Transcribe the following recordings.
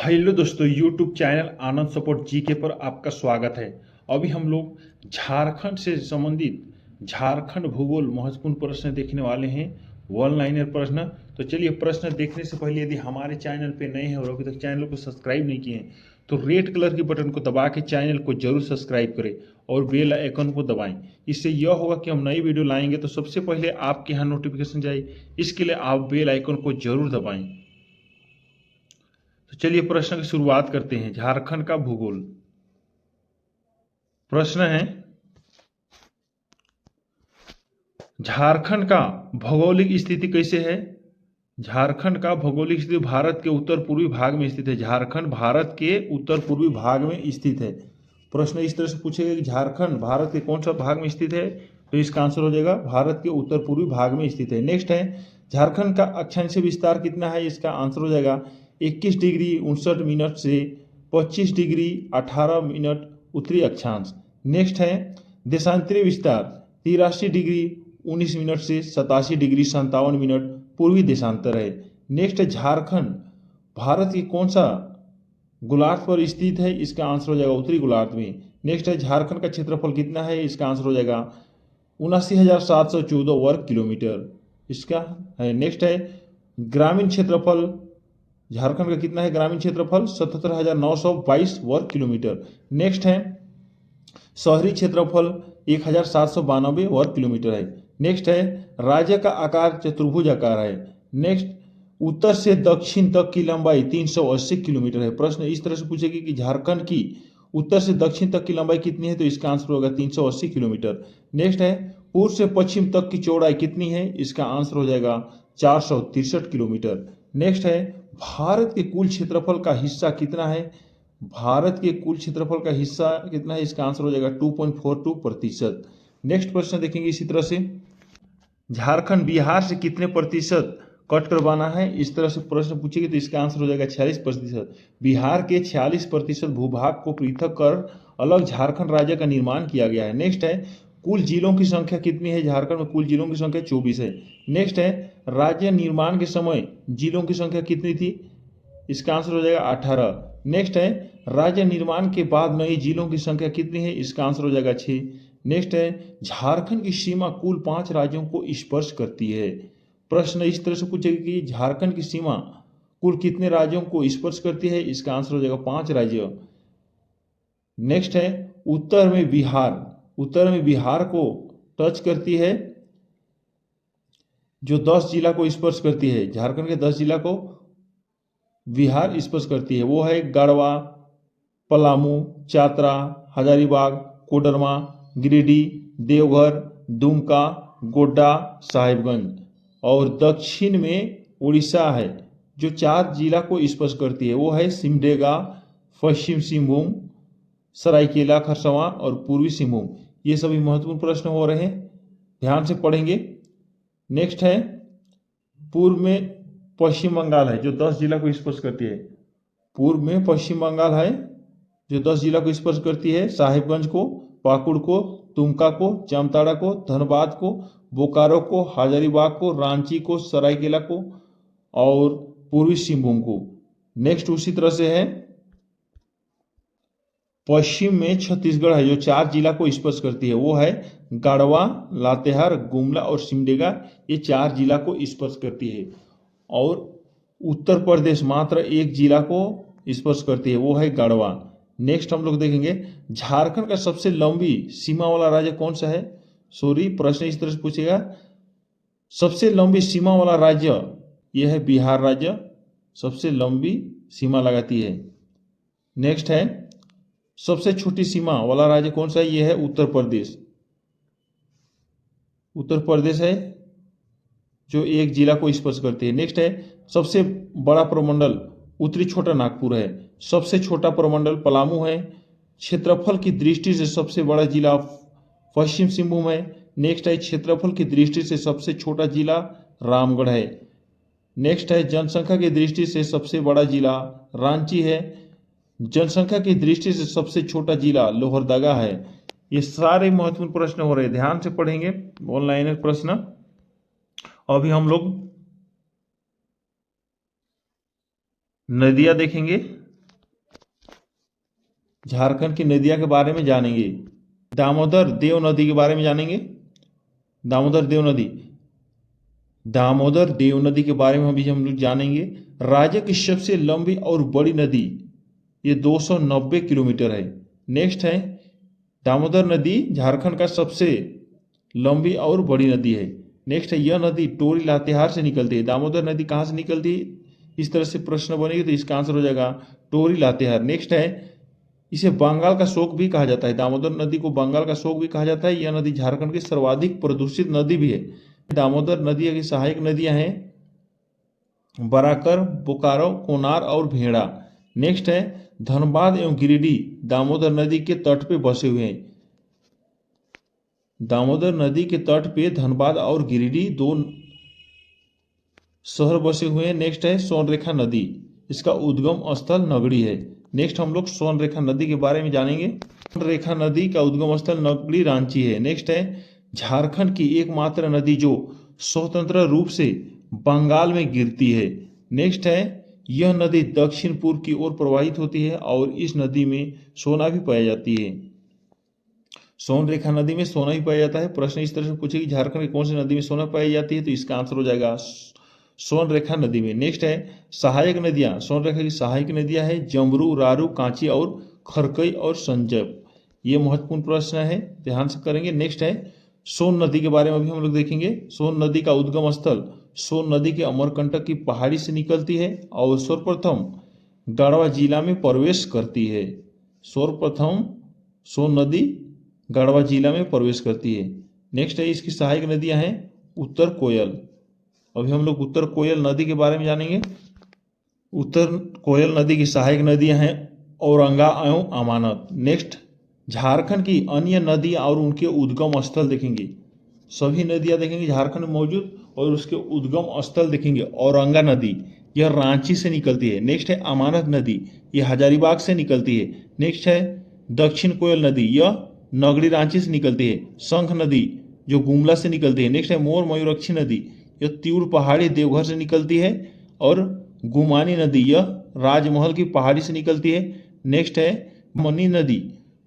Hello दोस्तों, YouTube channel आनंद support GK पर आपका स्वागत है। अभी हम लोग झारखंड से संबंधित झारखंड भूगोल महत्वपूर्ण प्रश्न देखने वाले हैं, वन लाइनर प्रश्न। तो चलिए, प्रश्न देखने से पहले यदि हमारे चैनल पे नए हैं और अभी तक चैनल को सब्सक्राइब नहीं किए हैं तो रेड कलर के बटन को दबा के चैनल को जरूर सब्सक्राइब करें और बेल आइकन को दबाएं। इससे यह होगा कि हम नई वीडियो लाएंगे तो सबसे पहले आपके यहाँ नोटिफिकेशन जाए। इसके लिए आप बेल आइकन को जरूर दबाएं। तो चलिए प्रश्न की शुरुआत करते हैं। झारखंड का भूगोल। प्रश्न है, झारखंड का भौगोलिक स्थिति कैसे है? झारखंड का भौगोलिक स्थिति भारत के उत्तर पूर्वी भाग में स्थित है। झारखंड भारत के उत्तर पूर्वी भाग में स्थित है। प्रश्न इस तरह से पूछेगा कि झारखंड भारत के कौन सा भाग में स्थित है, तो इसका आंसर हो जाएगा भारत के उत्तर पूर्वी भाग में स्थित है। नेक्स्ट है, झारखंड का अक्षांशीय विस्तार कितना है? इसका आंसर हो जाएगा 21 डिग्री 59 मिनट से 25 डिग्री 18 मिनट उत्तरी अक्षांश। नेक्स्ट है, देशांतरीय विस्तार 83 डिग्री 19 मिनट से 87 डिग्री 57 मिनट पूर्वी देशांतर है। नेक्स्ट है, झारखंड भारत के कौन सा गोलार्ध पर स्थित है? इसका आंसर हो जाएगा उत्तरी गोलार्ध में। नेक्स्ट है, झारखंड का क्षेत्रफल कितना है? इसका आंसर हो जाएगा 79,714 वर्ग किलोमीटर इसका है। नेक्स्ट है, ग्रामीण क्षेत्रफल झारखंड का कितना है? ग्रामीण क्षेत्रफल 77,922 वर्ग किलोमीटर। नेक्स्ट है, शहरी क्षेत्रफल 1,792 वर्ग किलोमीटर है। नेक्स्ट है, राज्य का आकार चतुर्भुज आकार है। नेक्स्ट, उत्तर से दक्षिण तक की लंबाई 380 किलोमीटर है। प्रश्न इस तरह से पूछेगी कि झारखंड की उत्तर से दक्षिण तक की लंबाई कितनी है? तो इसका आंसर होगा 380 किलोमीटर। नेक्स्ट है, पूर्व से पश्चिम तक की चौड़ाई कितनी है? इसका आंसर हो जाएगा 463 किलोमीटर। नेक्स्ट है, भारत के कुल क्षेत्रफल का हिस्सा कितना है? भारत के कुल क्षेत्रफल का हिस्सा कितना है? इसका आंसर हो जाएगा 2.42%। नेक्स्ट प्रश्न देखेंगे इसी तरह से, झारखंड बिहार से कितने प्रतिशत कट कर बना है? इस तरह से प्रश्न पूछेगी तो इसका आंसर हो जाएगा 46%। बिहार के 46% भूभाग को पृथक कर अलग झारखंड राज्य का निर्माण किया गया है। नेक्स्ट है, कुल जिलों की संख्या कितनी है? झारखंड में कुल जिलों की संख्या 24 है। नेक्स्ट है, राज्य निर्माण के समय जिलों की संख्या कितनी थी? इसका आंसर हो जाएगा 18। नेक्स्ट है, राज्य निर्माण के बाद नई जिलों की संख्या कितनी है? इसका आंसर हो जाएगा 6। नेक्स्ट है, झारखंड की सीमा कुल 5 राज्यों को स्पर्श करती है। प्रश्न इस तरह से पूछेगा कि झारखंड की सीमा कुल कितने राज्यों को स्पर्श करती है? इसका आंसर हो जाएगा 5 राज्य। नेक्स्ट है, उत्तर में बिहार को टच करती है, जो 10 जिला को स्पर्श करती है। झारखंड के 10 जिला को बिहार स्पर्श करती है, वो है गढ़वा, पलामू, चतरा, हजारीबाग, कोडरमा, गिरिडीह, देवघर, दुमका, गोड्डा, साहिबगंज। और दक्षिण में उड़ीसा है, जो 4 जिला को स्पर्श करती है, वो है सिमडेगा, पश्चिम सिंहभूम, सरायकेला खरसावां और पूर्वी सिंहभूम। ये सभी महत्वपूर्ण प्रश्न हो रहे हैं, ध्यान से पढ़ेंगे। नेक्स्ट है, पूर्व में पश्चिम बंगाल है, जो 10 जिला को स्पर्श करती है। पूर्व में पश्चिम बंगाल है, जो 10 जिला को स्पर्श करती है। साहिबगंज को, पाकुड़ को, दुमका को, जामताड़ा को, धनबाद को, बोकारो को, हजारीबाग को, रांची को, सरायकेला को और पूर्वी सिंहभूम को। नेक्स्ट उसी तरह से है, पश्चिम में छत्तीसगढ़ है, जो 4 जिला को स्पर्श करती है, वो है गढ़वा, लातेहार, गुमला और सिमडेगा। ये 4 जिला को स्पर्श करती है। और उत्तर प्रदेश मात्र 1 जिला को स्पर्श करती है, वो है गढ़वा। नेक्स्ट हम लोग देखेंगे, झारखंड का सबसे लंबी सीमा वाला राज्य कौन सा है? प्रश्न इस तरह से पूछेगा, सबसे लंबी सीमा वाला राज्य यह है बिहार राज्य, सबसे लंबी सीमा लगाती है। नेक्स्ट है, सबसे छोटी सीमा वाला राज्य कौन सा है? यह है उत्तर प्रदेश। उत्तर प्रदेश है, जो 1 जिला को स्पर्श करती है। नेक्स्ट है, सबसे बड़ा प्रमंडल उत्तरी छोटा नागपुर है। सबसे छोटा प्रमंडल पलामू है। क्षेत्रफल की दृष्टि से सबसे बड़ा जिला पश्चिम सिंहभूम है। नेक्स्ट है, क्षेत्रफल की दृष्टि से सबसे छोटा जिला रामगढ़ है। नेक्स्ट है, जनसंख्या की दृष्टि से सबसे बड़ा जिला रांची है। जनसंख्या की दृष्टि से सबसे छोटा जिला लोहरदगा है। ये सारे महत्वपूर्ण प्रश्न हो रहे हैं, ध्यान से पढ़ेंगे, ऑनलाइन प्रश्न। अभी हम लोग नदियां देखेंगे। झारखंड की नदियां के बारे में जानेंगे। दामोदर देव नदी के बारे में जानेंगे। दामोदर देव नदी, दामोदर देव नदी के बारे में अभी हम लोग जानेंगे। राज्य की सबसे लंबी और बड़ी नदी ये 290 किलोमीटर है। नेक्स्ट है दामोदर नदी झारखंड का सबसे लंबी और बड़ी नदी है। नेक्स्ट है यह नदी टोरी लातेहार से निकलती है। दामोदर नदी कहाँ से निकलती है, इस तरह से प्रश्न बनेगी तो इसका आंसर हो जाएगा टोरी लातेहार। नेक्स्ट है इसे बंगाल का शोक भी कहा जाता है। दामोदर नदी को बंगाल का शोक भी कहा जाता है। यह नदी झारखंड की सर्वाधिक प्रदूषित नदी भी है। दामोदर नदी की सहायक नदियां हैं बराकर, बोकारो, कोनार और भेड़ा। नेक्स्ट है धनबाद एवं गिरिडीह दामोदर नदी के तट पे बसे हुए हैं। दामोदर नदी के तट पे धनबाद और गिरिडीह दो शहर बसे हुए हैं। नेक्स्ट है सोनरेखा नदी, इसका उद्गम स्थल नगड़ी है। नेक्स्ट हम लोग सोनरेखा नदी के बारे में जानेंगे। सोनरेखा नदी का उद्गम स्थल नगड़ी रांची है। नेक्स्ट है झारखंड की एकमात्र नदी जो स्वतंत्र रूप से बंगाल में गिरती है। नेक्स्ट है यह नदी दक्षिण पूर्व की ओर प्रवाहित होती है और इस नदी में सोना भी पाया जाती है। सोनरेखा नदी में सोना भी पाया जाता है। प्रश्न इस तरह से पूछे कि झारखंड की कौन सी नदी में सोना पाई जाती है, तो इसका आंसर हो जाएगा सोनरेखा नदी में। नेक्स्ट है सहायक नदियां। सोनरेखा की सहायक नदियां है जमरू, रारू, कांची और खरकई और संजय। ये महत्वपूर्ण प्रश्न है, ध्यान से करेंगे। नेक्स्ट है सोन नदी के बारे में भी हम लोग देखेंगे। सोन नदी का उद्गम स्थल सोन नदी के अमरकंटक की पहाड़ी से निकलती है और सर्वप्रथम गढ़वा जिला में प्रवेश करती है। सर्वप्रथम सोन नदी गढ़वा जिला में प्रवेश करती है। नेक्स्ट है इसकी सहायक नदियां हैं उत्तर कोयल। अभी हम लोग उत्तर कोयल नदी के बारे में जानेंगे। उत्तर कोयल नदी की सहायक नदियां हैं औरंगा एवं अमानत। नेक्स्ट झारखंड की अन्य नदियां और उनके उद्गम स्थल देखेंगे। सभी नदियां देखेंगे झारखंड में मौजूद और उसके उद्गम स्थल देखेंगे। औरंगा नदी यह रांची से निकलती है। नेक्स्ट है अमानत नदी, यह हजारीबाग से निकलती है। नेक्स्ट है दक्षिण कोयल नदी, यह नगड़ी रांची से निकलती है। शंख नदी जो गुमला से निकलती है। नेक्स्ट है मोर मयूरक्षी नदी, यह तीव्र पहाड़ी देवघर से निकलती है। और गुमानी नदी यह राजमहल की पहाड़ी से निकलती है। नेक्स्ट है मनी नदी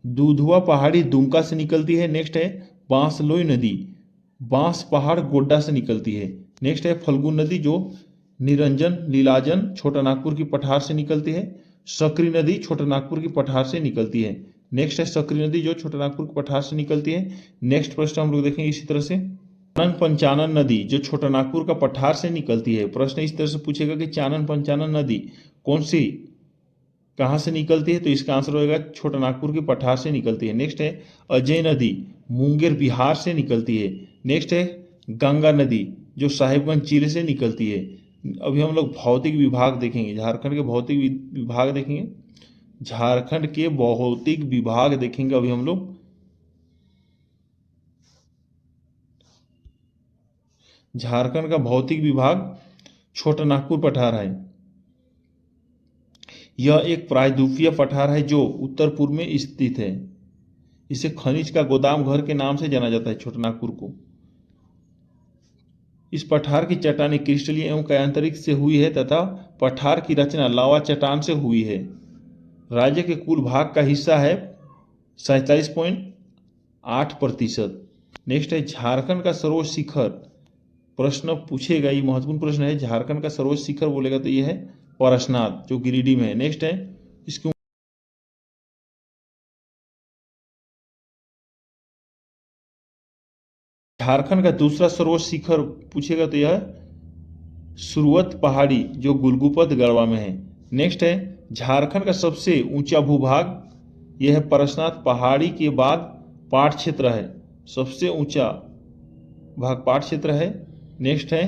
दूधवा पहाड़ी दुमका से निकलती है। नेक्स्ट है बांसलोई नदी बांस पहाड़ गोड्डा से निकलती है। नेक्स्ट है फल्गु नदी जो निरंजन लीलाजन छोटा नागपुर की पठार से निकलती है। सकरी नदी छोटा नागपुर की पठार से निकलती है। नेक्स्ट है सकरी नदी जो छोटा नागपुर की पठार से निकलती है। नेक्स्ट प्रश्न हम लोग देखेंगे इसी तरह से चानन पंचानन नदी जो छोटा नागपुर का पठार से निकलती है। प्रश्न इस तरह से पूछेगा कि चानन पंचानन नदी कौन सी कहाँ से निकलती है, तो इसका आंसर होगा छोटा नागपुर के पठार से निकलती है। नेक्स्ट है अजय नदी मुंगेर बिहार से निकलती है। नेक्स्ट है गंगा नदी जो साहिबगंज जिले से निकलती है। अभी हम लोग भौतिक विभाग देखेंगे, झारखंड के भौतिक विभाग देखेंगे। झारखंड के भौतिक विभाग देखेंगे अभी हम लोग। झारखंड का भौतिक विभाग छोटा नागपुर पठार है। यह एक प्रायद्वीपीय पठार है जो उत्तर पूर्व में स्थित है। इसे खनिज का गोदाम घर के नाम से जाना जाता है छोटा नागपुर को। इस पठार की चट्टानें क्रिस्टलीय एवं कायांतरित से हुई है तथा पठार की रचना लावा चट्टान से हुई है। राज्य के कुल भाग का हिस्सा है 47.8%। नेक्स्ट है झारखंड का सर्वोच्च शिखर। प्रश्न पूछेगा, ये महत्वपूर्ण प्रश्न है। झारखंड का सर्वोच्च शिखर बोलेगा तो यह है परशनाथ जो गिरिडीह में है। नेक्स्ट है इसकी झारखंड का दूसरा सर्वोच्च शिखर पूछेगा तो यह सुरवत पहाड़ी जो गुलगुपत गढ़वा में है। नेक्स्ट है झारखंड का सबसे ऊंचा भूभाग, यह है परशनाथ पहाड़ी के बाद पाट क्षेत्र है। सबसे ऊंचा भाग पाट क्षेत्र है। नेक्स्ट है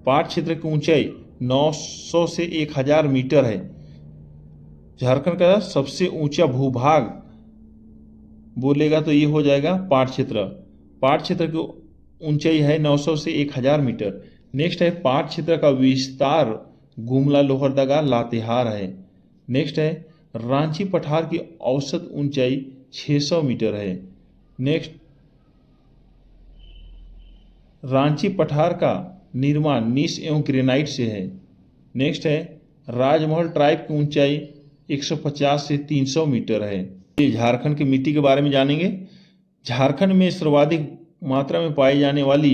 पाट क्षेत्र की ऊंचाई 900 से 1000 मीटर है। झारखंड का सबसे ऊंचा भूभाग बोलेगा तो ये हो जाएगा पाट क्षेत्र। पाट क्षेत्र की ऊंचाई है 900 से 1000 मीटर। नेक्स्ट है पाट क्षेत्र का विस्तार गुमला, लोहरदगा, लातेहार है। नेक्स्ट है रांची पठार की औसत ऊंचाई 600 मीटर है। नेक्स्ट रांची पठार का निर्माण नीस एवं ग्रेनाइट से है। नेक्स्ट है राजमहल ट्राइब की ऊंचाई 150 से 300 मीटर है। ये झारखंड की मिट्टी के बारे में जानेंगे। झारखंड में सर्वाधिक मात्रा में पाई जाने वाली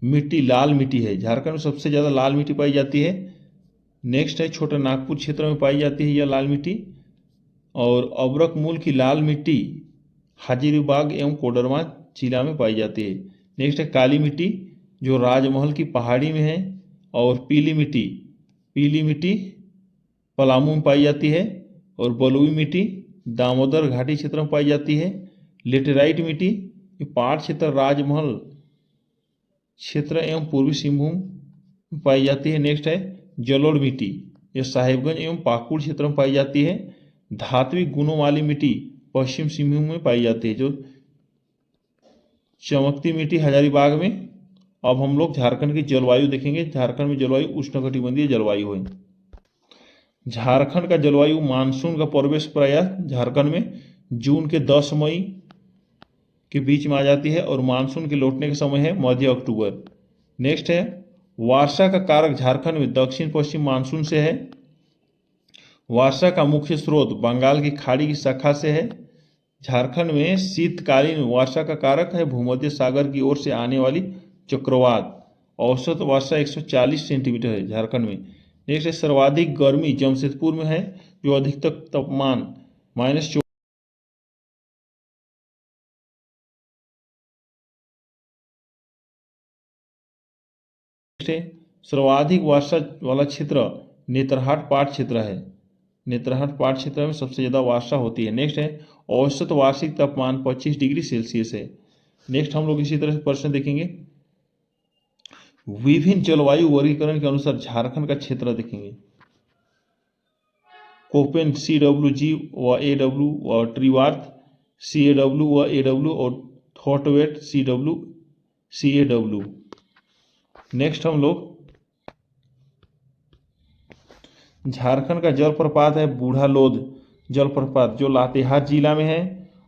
मिट्टी लाल मिट्टी है। झारखंड में सबसे ज़्यादा लाल मिट्टी पाई जाती है। नेक्स्ट है छोटा नागपुर क्षेत्र में पाई जाती है यह लाल मिट्टी। और अब्रक मूल की लाल मिट्टी हजारीबाग एवं कोडरमा जिला में पाई जाती है। नेक्स्ट है काली मिट्टी जो राजमहल की पहाड़ी में है। और पीली मिट्टी पलामू में पाई जाती है। और बलुई मिट्टी दामोदर घाटी क्षेत्र में पाई जाती है। लेटेराइट मिट्टी ये पहाड़ क्षेत्र राजमहल क्षेत्र एवं पूर्वी सिंहभूम में पाई जाती है। नेक्स्ट है जलोढ़ मिट्टी यह साहिबगंज एवं पाकुड़ क्षेत्र में पाई जाती है। धात्विक गुणों वाली मिट्टी पश्चिम सिंहभूम में पाई जाती है। जो चमकती मिट्टी हजारीबाग में। अब हम लोग झारखंड की जलवायु देखेंगे। झारखंड में जलवायु उष्णकटिबंधीय जलवायु है। झारखंड का जलवायु मानसून का प्रवेश प्रायः झारखंड में जून के 10 मई के बीच में आ जाती है और मानसून के लौटने का समय है मध्य अक्टूबर। नेक्स्ट है वर्षा का कारक झारखंड में दक्षिण पश्चिम मानसून से है। वर्षा का मुख्य स्रोत बंगाल की खाड़ी की शाखा से है। झारखंड में शीतकालीन वर्षा का कारक है भूमध्य सागर की ओर से आने वाली चक्रवात। औसत वर्षा 140 सेंटीमीटर है झारखंड में। नेक्स्ट है सर्वाधिक गर्मी जमशेदपुर में है जो अधिकतम तापमान -4 सर्वाधिक वर्षा वाला क्षेत्र नेतरहाट पाट क्षेत्र है। नेतरहाट पाट क्षेत्र में सबसे ज़्यादा वर्षा होती है। नेक्स्ट है औसत वार्षिक तापमान 25 डिग्री सेल्सियस है। नेक्स्ट हम लोग इसी तरह से प्रश्न देखेंगे। विभिन्न जलवायु वर्गीकरण के अनुसार झारखंड का क्षेत्र देखेंगे। कोपेन CWG व AW व ट्रीवार्थ CAW व AW और थॉटवेट CAW। नेक्स्ट हम लोग झारखंड का जलप्रपात है बूढ़ा लोध जलप्रपात जो लातेहार जिला में है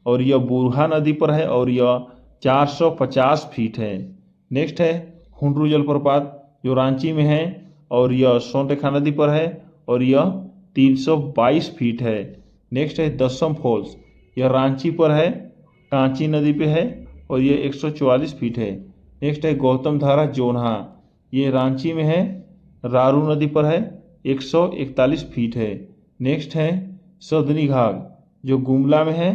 और यह बूढ़ा नदी पर है और यह 450 फीट है। नेक्स्ट है हुंडरू जलप्रपात जो रांची में है और यह सोनरेखा नदी पर है और यह 322 फीट है। नेक्स्ट है दसम फॉल्स यह रांची पर है कांची नदी पे है और यह 144 फीट है। नेक्स्ट है गौतम धारा जोन्हा ये रांची में है रारू नदी पर है 141 फीट है। नेक्स्ट है सदनी घाट जो गुमला में है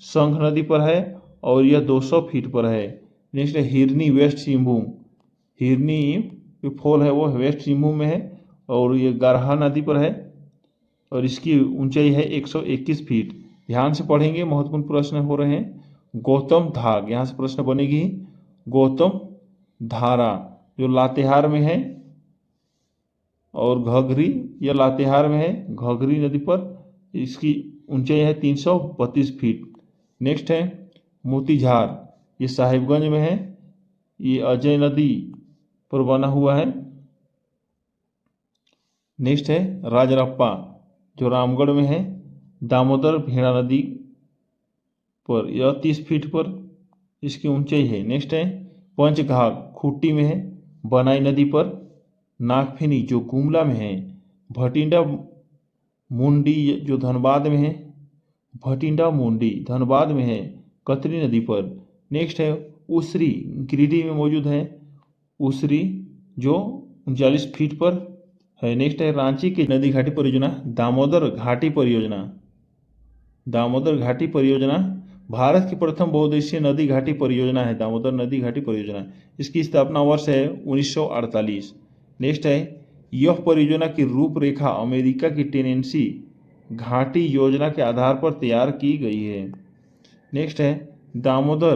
संघ नदी पर है और यह 200 फीट पर है। नेक्स्ट है हिरनी वेस्ट सिंहभूम हिरनी जो फॉल है वो वेस्ट सिंहभूम में है और ये गारहा नदी पर है और इसकी ऊंचाई है 121 फीट। ध्यान से पढ़ेंगे महत्वपूर्ण प्रश्न हो रहे हैं। गौतम धाग यहाँ से प्रश्न बनेगी गौतम धारा जो लातेहार में है और घघरी यह लातेहार में है घघरी नदी पर इसकी ऊंचाई है 332 फीट। नेक्स्ट है मोतीझार ये साहिबगंज में है ये अजय नदी पर बना हुआ है। नेक्स्ट है राजरप्पा जो रामगढ़ में है दामोदर भेड़ा नदी पर यह 30 फीट पर इसकी ऊंचाई है। नेक्स्ट है पंचघाघ खूंटी में है बनाई नदी पर। नागफेनी जो गुमला में है। भटिंडा मुंडी जो धनबाद में है भटिंडा मुंडी धनबाद में है कतरी नदी पर। नेक्स्ट है उसरी गिरिडीह में मौजूद है उसरी जो 39 फीट पर है। नेक्स्ट है रांची की नदी घाटी परियोजना दामोदर घाटी परियोजना। दामोदर घाटी परियोजना भारत की प्रथम बहुउद्देशीय नदी घाटी परियोजना है दामोदर नदी घाटी परियोजना। इसकी स्थापना वर्ष है 1948। नेक्स्ट है यह परियोजना की रूपरेखा अमेरिका की टेनेंसी घाटी योजना के आधार पर तैयार की गई है। नेक्स्ट है दामोदर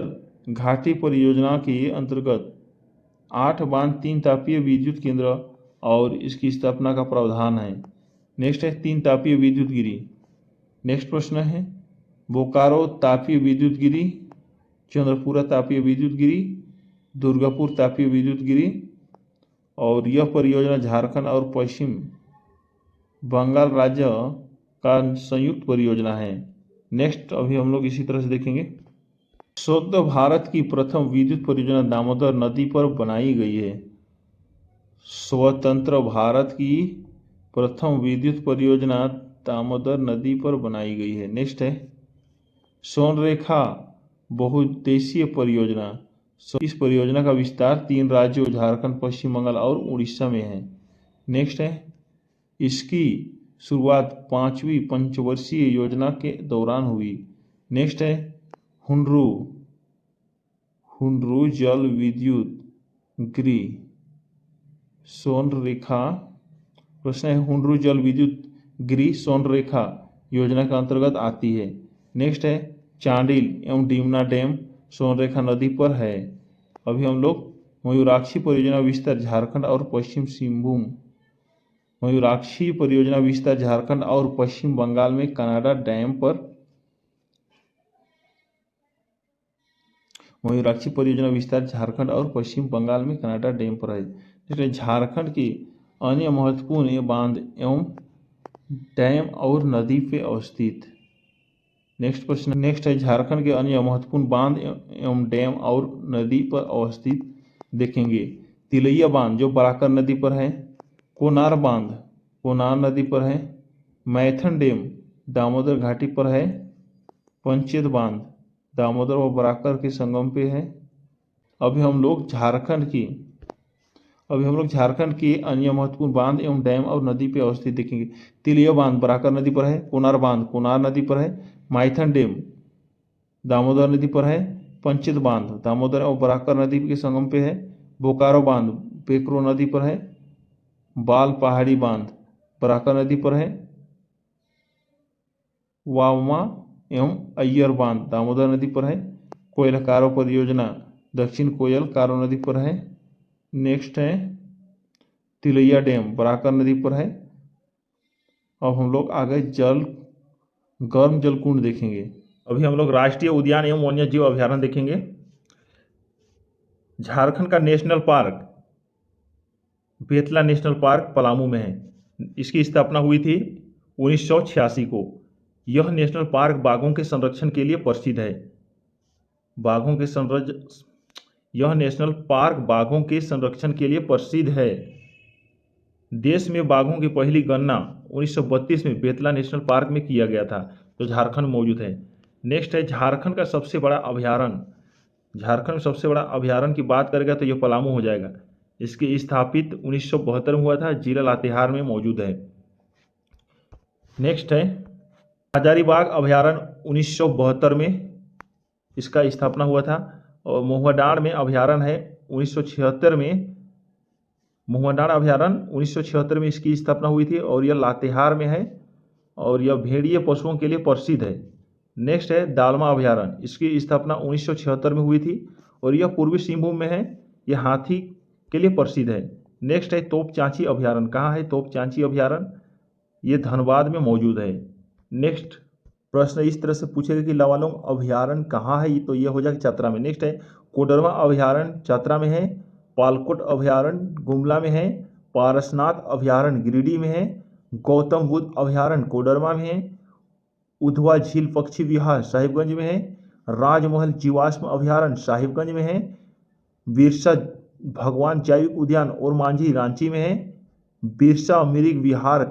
घाटी परियोजना के अंतर्गत 8 बांध 3 तापीय विद्युत केंद्र और इसकी स्थापना का प्रावधान है। नेक्स्ट है 3 तापीय विद्युत गिरी। नेक्स्ट प्रश्न है बोकारो तापीय विद्युत गिरी चंद्रपुरा तापीय विद्युत गिरी दुर्गापुर तापीय विद्युत गिरी और यह परियोजना झारखंड और पश्चिम बंगाल राज्य का संयुक्त परियोजना है। नेक्स्ट अभी हम लोग इसी तरह से देखेंगे। शुद्ध भारत की प्रथम विद्युत परियोजना दामोदर नदी पर बनाई गई है। स्वतंत्र भारत की प्रथम विद्युत परियोजना दामोदर नदी पर बनाई गई है। नेक्स्ट है सोनरेखा बहुउद्देशीय परियोजना। इस परियोजना का विस्तार 3 राज्यों झारखंड, पश्चिम बंगाल और उड़ीसा में है। नेक्स्ट है, इसकी शुरुआत 5वीं पंचवर्षीय योजना के दौरान हुई। नेक्स्ट है, हुंडरू जल विद्युत गृह सोनरेखा। प्रश्न है, हुंडरू जल विद्युत गृह सोनरेखा योजना के अंतर्गत आती है। नेक्स्ट है, चांडिल एवं डीमना डैम सोनरेखा नदी पर है। अभी हम लोग मयूराक्षी परियोजना विस्तार झारखंड और पश्चिम सिंहभूम, मयूराक्षी परियोजना विस्तार झारखंड और पश्चिम बंगाल में कनाडा डैम पर, मयूराक्षी परियोजना विस्तार झारखंड और पश्चिम बंगाल में कनाडा डैम पर है। इसलिए झारखंड की अन्य महत्वपूर्ण बांध एवं डैम और नदी पे अवस्थित। नेक्स्ट प्रश्न, नेक्स्ट है, झारखंड के अन्य महत्वपूर्ण बांध एवं डैम और नदी पर अवस्थित देखेंगे। तिलैया बांध जो बराकर नदी पर है, कोनार बांध कोनार नदी पर है, मैथन डैम दामोदर घाटी पर है, पंचेत बांध दामोदर व बराकर के संगम पे है। अभी हम लोग झारखंड की अन्य महत्वपूर्ण बांध एवं डैम और नदी पे अवस्थित देखेंगे। तिलैया बांध बराकर नदी पर है, कोनार बांध कोनार नदी पर है, मैथन डैम दामोदर नदी पर है, पंचेत बांध दामोदर और बराकर नदी के संगम पे है, बोकारो बांध पेकरो नदी पर है, बाल पहाड़ी बांध बराकर नदी पर है, वावमा एवं अय्यर बांध दामोदर नदी पर है, कोयल कारो परियोजना दक्षिण कोयल कारो नदी पर है। नेक्स्ट है, तिलैया डैम बराकर नदी पर है। अब हम लोग आगे गर्म जल कुंड देखेंगे। अभी हम लोग राष्ट्रीय उद्यान एवं वन्य जीव अभ्यारण्य देखेंगे। झारखंड का national park Betla national park Palamu में है। इसकी स्थापना हुई थी 1986 को। यह नेशनल पार्क बाघों के संरक्षण के लिए प्रसिद्ध है। यह नेशनल पार्क बाघों के संरक्षण के लिए प्रसिद्ध है। देश में बाघों की पहली गणना 1932 में बेतला नेशनल पार्क में किया गया था, जो झारखंड में मौजूद है। नेक्स्ट है, झारखंड का सबसे बड़ा अभ्यारण्य। झारखंड में सबसे बड़ा अभ्यारण्य की बात करेगा तो यह पलामू हो जाएगा। इसकी स्थापित 1972 में हुआ था, जिला लातेहार में मौजूद है। नेक्स्ट है, हजारीबाग अभ्यारण्य 1972 में इसका स्थापना हुआ था। और मोहडाड़ में अभ्यारण्य है 1976 में। मोहडाड़ अभ्यारण्य 1976 में इसकी स्थापना हुई थी और यह लातेहार में है और यह भेड़िए पशुओं के लिए प्रसिद्ध है। नेक्स्ट है, दालमा अभ्यारण्य। इसकी स्थापना 1976 में हुई थी और यह पूर्वी सिंहभूम में है। यह हाथी के लिए प्रसिद्ध है। नेक्स्ट है, तोपचांची अभ्यारण्य। कहाँ है तोपचांची अभ्यारण्य? ये धनबाद में मौजूद है। नेक्स्ट प्रश्न इस तरह से पूछेगा कि लवालोंग अभ्यारण्य कहाँ है, तो ये हो जाएगा चतरा में। नेक्स्ट है, कोडरमा अभ्यारण्य चतरा में है, पालकोट अभ्यारण्य गुमला में है, पारसनाथ अभ्यारण्य गिरिडीह में है, गौतम बुद्ध अभ्यारण्य कोडरमा में है, उधवा झील पक्षी विहार साहिबगंज में है, राजमहल जीवाश्म अभ्यारण्य साहिबगंज में है, बिरसा भगवान जैविक उद्यान और मांझी रांची में है, बिरसा मृग विहार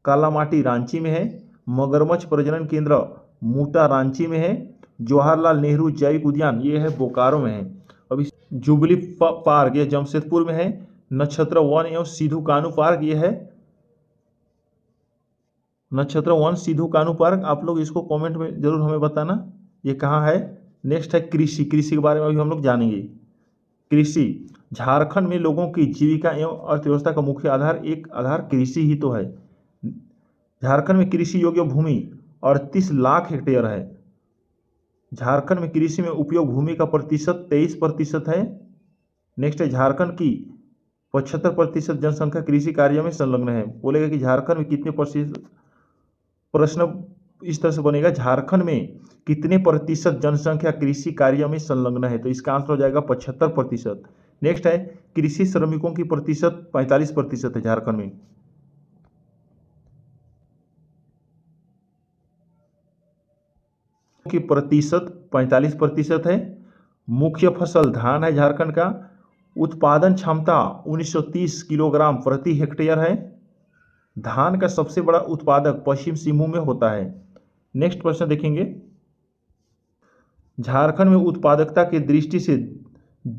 कालामाटी रांची में है, मगरमच्छ प्रजनन केंद्र मूटा रांची में है, जवाहरलाल नेहरू जैविक उद्यान ये है बोकारो में है। अभी जुबली पार्क ये जमशेदपुर में है, नक्षत्र वन एवं सिधू कानू पार्क ये है, नक्षत्र वन सिधू कानू पार्क। आप लोग इसको कमेंट में जरूर हमें बताना ये कहाँ है। नेक्स्ट है कृषि के बारे में अभी हम लोग जानेंगे। कृषि, झारखंड में लोगों की जीविका एवं अर्थव्यवस्था का मुख्य आधार कृषि ही तो है। झारखंड में कृषि योग्य भूमि 38 लाख हेक्टेयर है। झारखंड में कृषि में उपयोग भूमि का प्रतिशत 23% है। नेक्स्ट है, झारखंड की 75% जनसंख्या कृषि कार्य में संलग्न है। बोलेगा कि झारखंड में कितने प्रतिशत, प्रश्न इस तरह से बनेगा, झारखंड में कितने प्रतिशत जनसंख्या कृषि कार्य में संलग्न है, तो इसका आंसर हो जाएगा 75%। नेक्स्ट है, कृषि श्रमिकों की प्रतिशत 45% है झारखंड में। की प्रतिशत 45% है। मुख्य फसल धान है झारखंड का। उत्पादन क्षमता 1930 किलोग्राम प्रति हेक्टेयर है। धान का सबसे बड़ा उत्पादक पश्चिम सिंहभूम में होता है। नेक्स्ट प्रश्न देखेंगे, झारखंड में उत्पादकता की दृष्टि से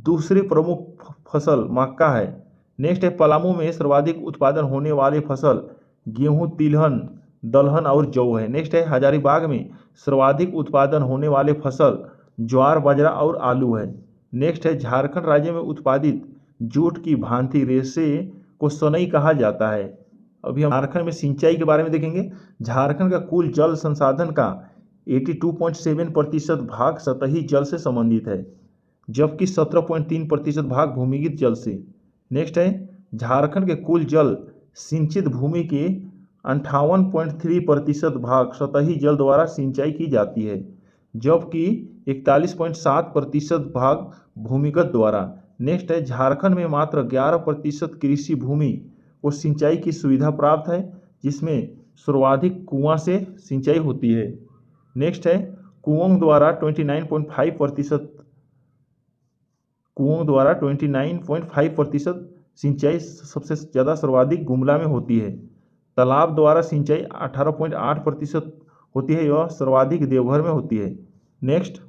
दूसरी प्रमुख फसल मक्का है। नेक्स्ट है पलामू में सर्वाधिक उत्पादन होने वाली फसल गेहूं, तिलहन, दलहन और जौ है। नेक्स्ट है हजारीबाग में सर्वाधिक उत्पादन होने वाले फसल ज्वार, बाजरा और आलू है। नेक्स्ट है झारखंड राज्य में उत्पादित जूट की भांति रेशे को सनई कहा जाता है। अभी हम झारखंड में सिंचाई के बारे में देखेंगे। झारखंड का कुल जल संसाधन का 82.7% भाग सतही जल से संबंधित है, जबकि 17.3% भाग भूमिगत जल से। नेक्स्ट है झारखंड के कुल जल सिंचित भूमि के 58.3% भाग सतही जल द्वारा सिंचाई की जाती है, जबकि 41.7% भाग भूमिगत द्वारा। नेक्स्ट है झारखंड में मात्र 11% कृषि भूमि को सिंचाई की सुविधा प्राप्त है, जिसमें सर्वाधिक कुआं से सिंचाई होती है। नेक्स्ट है कुओं द्वारा 29.5% सिंचाई सबसे ज़्यादा सर्वाधिक गुमला में होती है। तालाब द्वारा सिंचाई 18.8% होती है, यह सर्वाधिक देवघर में होती है। नेक्स्ट,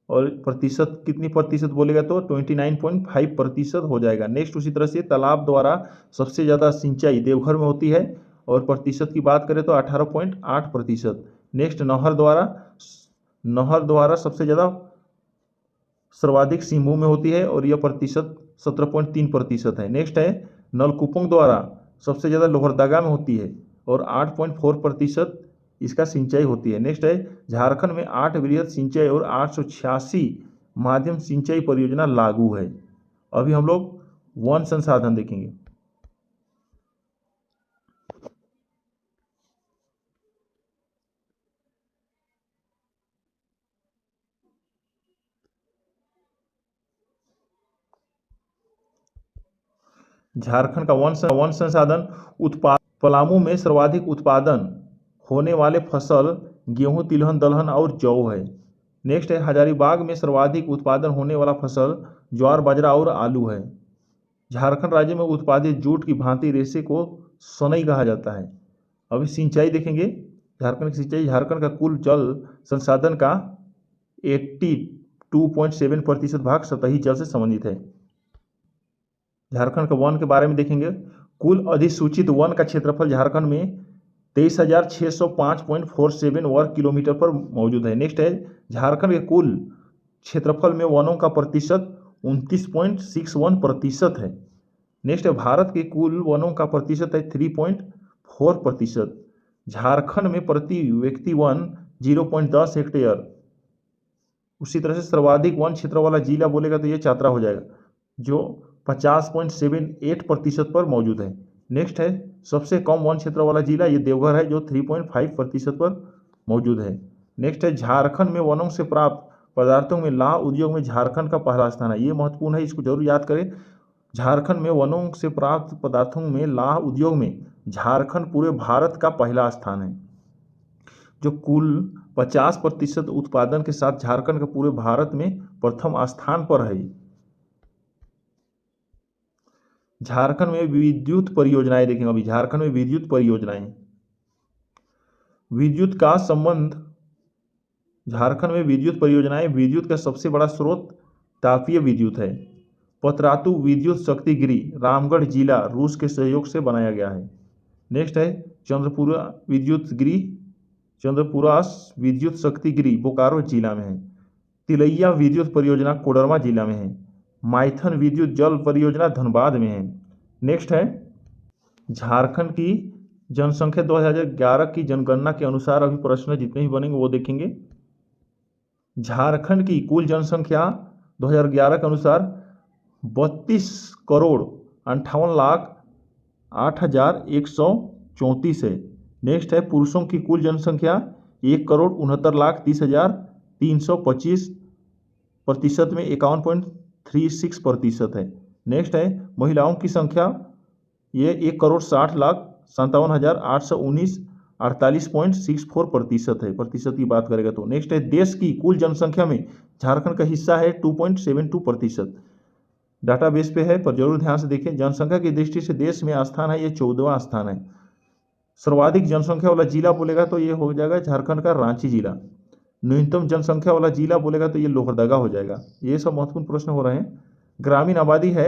और प्रतिशत कितनी प्रतिशत बोलेगा तो 29.5% हो जाएगा। नेक्स्ट उसी तरह से तालाब द्वारा सबसे ज़्यादा सिंचाई देवघर में होती है, और प्रतिशत की बात करें तो 18.8%। नेक्स्ट नहर द्वारा सबसे ज़्यादा सर्वाधिक सिंहभूम में होती है, और यह प्रतिशत 17.3% है। नेक्स्ट है नलकूपों द्वारा सबसे ज़्यादा लोहरदगा में होती है, और 8.4% इसका सिंचाई होती है। नेक्स्ट है झारखंड में 8 वृहद सिंचाई और 886 माध्यम सिंचाई परियोजना लागू है। अभी हम लोग वन संसाधन देखेंगे। झारखंड का वन संसाधन उत्पाद पलामू में सर्वाधिक उत्पादन होने वाले फसल गेहूं, तिलहन, दलहन और जौ है। नेक्स्ट है हजारीबाग में सर्वाधिक उत्पादन होने वाला फसल ज्वार, बाजरा और आलू है। झारखंड राज्य में उत्पादित जूट की भांति रेशे को सनई कहा जाता है। अभी सिंचाई देखेंगे। झारखंड की सिंचाई, झारखंड का कुल जल संसाधन का 82.7% भाग सतही जल से संबंधित है। झारखंड के वन के बारे में देखेंगे। कुल अधिसूचित वन का क्षेत्रफल झारखंड में 23,605.47 वर्ग किलोमीटर पर मौजूद है। नेक्स्ट है झारखंड के कुल क्षेत्रफल में वनों का प्रतिशत 29.61% है। नेक्स्ट है भारत के कुल वनों का प्रतिशत है 3.4%। झारखंड में प्रति व्यक्ति वन 0.10 हेक्टेयर। उसी तरह से सर्वाधिक वन क्षेत्र वाला जिला बोलेगा तो ये चतरा हो जाएगा, जो 50.78% पर मौजूद है। नेक्स्ट है सबसे कम वन क्षेत्र वाला जिला ये देवघर है, जो 3.5% पर मौजूद है। नेक्स्ट है झारखंड में वनों से प्राप्त पदार्थों में लाह उद्योग में झारखंड का पहला स्थान है। ये महत्वपूर्ण है, इसको जरूर याद करें। झारखंड में वनों से प्राप्त पदार्थों में लाह उद्योग में झारखंड पूरे भारत का पहला स्थान है, जो कुल 50% उत्पादन के साथ झारखंड का पूरे भारत में प्रथम स्थान पर है। झारखंड में विद्युत परियोजनाएं देखेंगे। अभी झारखंड में विद्युत परियोजनाएं, विद्युत का संबंध, झारखंड में विद्युत परियोजनाएं, विद्युत का सबसे बड़ा स्रोत तापीय विद्युत है। पतरातू विद्युत शक्ति गृह रामगढ़ जिला रूस के सहयोग से बनाया गया है। नेक्स्ट है चंद्रपुरा विद्युत गृह, चंद्रपुरा विद्युत शक्ति गृह बोकारो जिला में है। तिलैया विद्युत परियोजना कोडरमा जिला में है। माइथन विद्युत जल परियोजना धनबाद में है। नेक्स्ट है झारखंड की जनसंख्या 2011 की जनगणना के अनुसार अभी प्रश्न जितने भी बनेंगे वो देखेंगे। झारखंड की कुल जनसंख्या 2011 के अनुसार 32,58,08,134 है। नेक्स्ट है पुरुषों की कुल जनसंख्या 1,69,30,325, प्रतिशत में 51.36% है। नेक्स्ट है महिलाओं की संख्या ये 1,60,57,819, 48.64% है, प्रतिशत की बात करेगा तो। नेक्स्ट है देश की कुल जनसंख्या में झारखंड का हिस्सा है 2.72%। डाटाबेस पे है, पर जरूर ध्यान से देखें। जनसंख्या की दृष्टि से देश में स्थान है ये 14वां स्थान है। सर्वाधिक जनसंख्या वाला जिला बोलेगा तो ये हो जाएगा झारखंड का रांची जिला। न्यूनतम जनसंख्या वाला जिला बोलेगा तो ये लोहरदगा हो जाएगा। ये सब महत्वपूर्ण प्रश्न हो रहे हैं। ग्रामीण आबादी है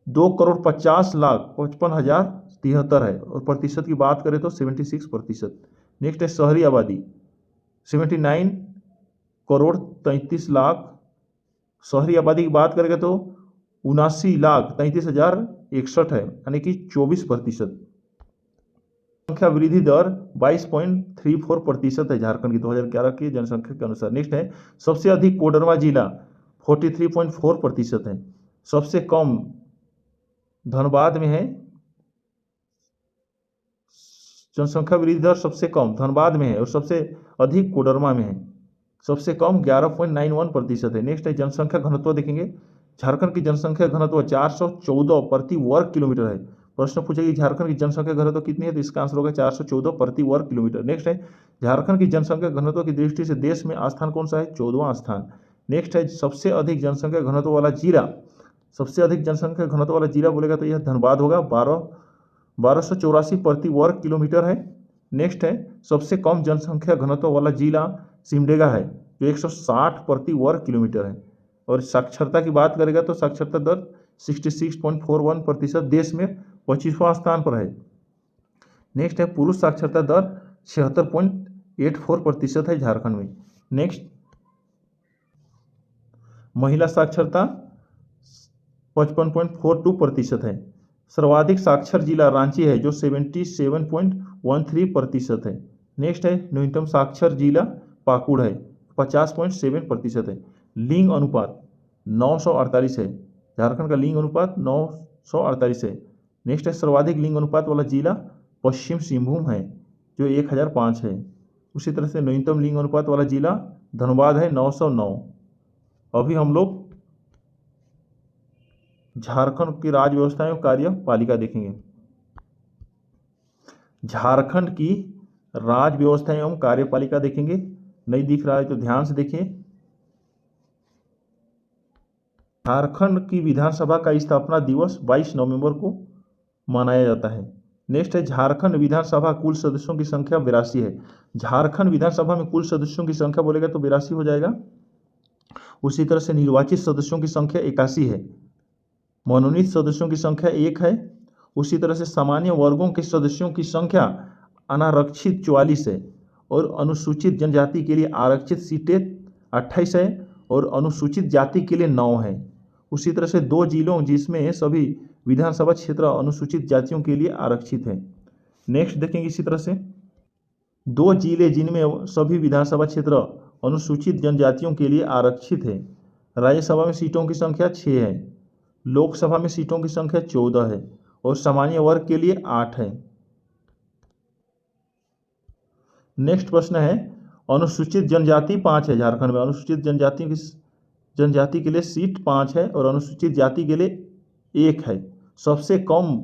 2,50,50,53,073 है और प्रतिशत की बात करें तो 76%। नेक्स्ट है शहरी आबादी 79,33,00,000। शहरी आबादी की बात करेंगे तो 79,33,061 है, यानी कि 24%। संख्या वृद्धि दर 22.34% है झारखंड की 2011 की जनसंख्या के अनुसार। नेक्स्ट है सबसे अधिक कोडरमा जिला 43.4% है। सबसे कम धनबाद में है। जनसंख्या वृद्धि दर सबसे कम धनबाद में है और सबसे अधिक कोडरमा में है। सबसे कम 11.91% है। नेक्स्ट है जनसंख्या घनत्व देखेंगे। झारखंड की जनसंख्या घनत्व 414 प्रति वर्ग किलोमीटर है। प्रश्न पूछेगी झारखंड की जनसंख्या घनत्व कितनी है, तो इसका आंसर होगा 414 प्रति वर्ग किलोमीटर। नेक्स्ट है झारखंड की जनसंख्या घनत्व की दृष्टि से देश में स्थान कौन सा है, 14वां स्थान। नेक्स्ट है सबसे अधिक जनसंख्या घनत्व वाला जिला। सबसे अधिक जनसंख्या घनत्व वाला जिला बोलेगा तो यह धनबाद होगा, 1284 प्रति वर्ग किलोमीटर है। नेक्स्ट है सबसे कम जनसंख्या घनत्व वाला जिला सिमडेगा है, जो 160 प्रति वर्ग किलोमीटर है। और साक्षरता की बात करेगा तो साक्षरता दर 66.41%, देश में 25वां स्थान पर है। नेक्स्ट है पुरुष साक्षरता दर 76.84% है झारखंड में। नेक्स्ट महिला साक्षरता 55.42% है। सर्वाधिक साक्षर जिला रांची है, जो 77.13% है। नेक्स्ट है न्यूनतम साक्षर जिला पाकुड़ है, 50.7% है। लिंग अनुपात 948 है। झारखंड का लिंग अनुपात 948 है। नेक्स्ट है सर्वाधिक लिंग अनुपात वाला जिला पश्चिम सिंहभूम है, जो 1005 है। उसी तरह से न्यूनतम लिंग अनुपात वाला जिला धनबाद है, 909। अभी हम लोग झारखंड की राज्य व्यवस्था एवं कार्यपालिका देखेंगे। झारखंड की राज्य व्यवस्था एवं कार्यपालिका देखेंगे। नहीं दिख रहा है तो ध्यान से देखिए। झारखंड की विधानसभा का स्थापना दिवस 22 नवंबर को मनाया जाता है। नेक्स्ट है झारखंड विधानसभा कुल सदस्यों की संख्या 82 है। झारखंड विधानसभा में कुल सदस्यों की संख्या बोलेगा तो 82 हो जाएगा। उसी तरह से निर्वाचित सदस्यों की संख्या 81 है। मनोनीत सदस्यों की संख्या 1 है। उसी तरह से सामान्य वर्गों के सदस्यों की संख्या अनारक्षित 44 है और अनुसूचित जनजाति के लिए आरक्षित सीटें 28 है और अनुसूचित जाति के लिए 9 है। उसी तरह से 2 जिलों जिसमें सभी विधानसभा क्षेत्र अनुसूचित जातियों के लिए आरक्षित है। नेक्स्ट देखेंगे इसी तरह से 2 जिले जिनमें सभी विधानसभा क्षेत्र अनुसूचित जनजातियों के लिए आरक्षित है। राज्यसभा में सीटों की संख्या 6 है, लोकसभा में सीटों की संख्या 14 है और सामान्य वर्ग के लिए 8 है। नेक्स्ट प्रश्न है अनुसूचित जनजाति 5 है। झारखंड में अनुसूचित जनजाति के लिए सीट 5 है और अनुसूचित जाति के लिए 1 है। सबसे कम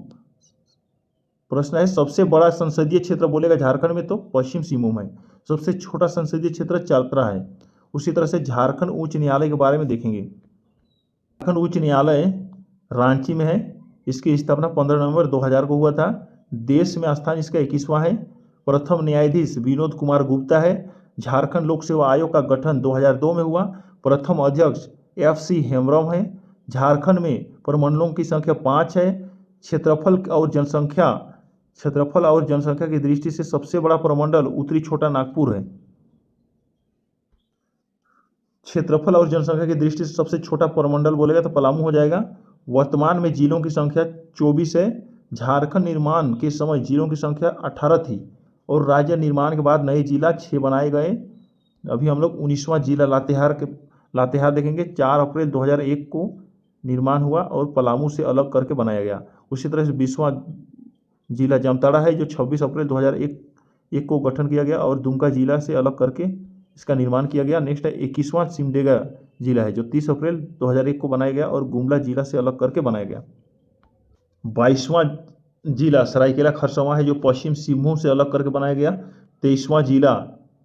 प्रश्न है सबसे बड़ा संसदीय क्षेत्र बोलेगा झारखंड में तो पश्चिम सिंहभूम है। सबसे छोटा संसदीय क्षेत्र चतरा है। उसी तरह से झारखंड उच्च न्यायालय के बारे में देखेंगे। झारखंड उच्च न्यायालय रांची में है। इसकी स्थापना 15 नवंबर 2000 को हुआ था। देश में स्थान इसका 21वां है। प्रथम न्यायाधीश विनोद कुमार गुप्ता है। झारखंड लोक सेवा आयोग का गठन 2002 में हुआ। प्रथम अध्यक्ष FC हेम्ब्रम है। झारखंड में प्रमंडलों की संख्या 5 है। क्षेत्रफल और जनसंख्या की दृष्टि से सबसे बड़ा प्रमंडल उत्तरी छोटा नागपुर है। क्षेत्रफल और जनसंख्या की दृष्टि से सबसे छोटा प्रमंडल बोलेगा तो पलामू हो जाएगा। वर्तमान में जिलों की संख्या 24 है। झारखंड निर्माण के समय जिलों की संख्या 18 थी और राज्य निर्माण के बाद नए जिला 6 बनाए गए। अभी हम लोग 19वां जिला लातेहार देखेंगे। 4 अप्रैल 2001 को निर्माण हुआ और पलामू से अलग करके बनाया गया। उसी तरह से 20वां जिला जामताड़ा है, जो 26 अप्रैल 2001 को गठन किया गया और दुमका जिला से अलग करके इसका निर्माण किया गया। नेक्स्ट है 21वां सिमडेगा जिला है, जो 30 अप्रैल 2001 को बनाया गया और गुमला जिला से अलग करके बनाया गया। 22वां जिला सरायकेला खरसावां है, जो पश्चिम सिंहभूम से अलग करके बनाया गया। 23वां जिला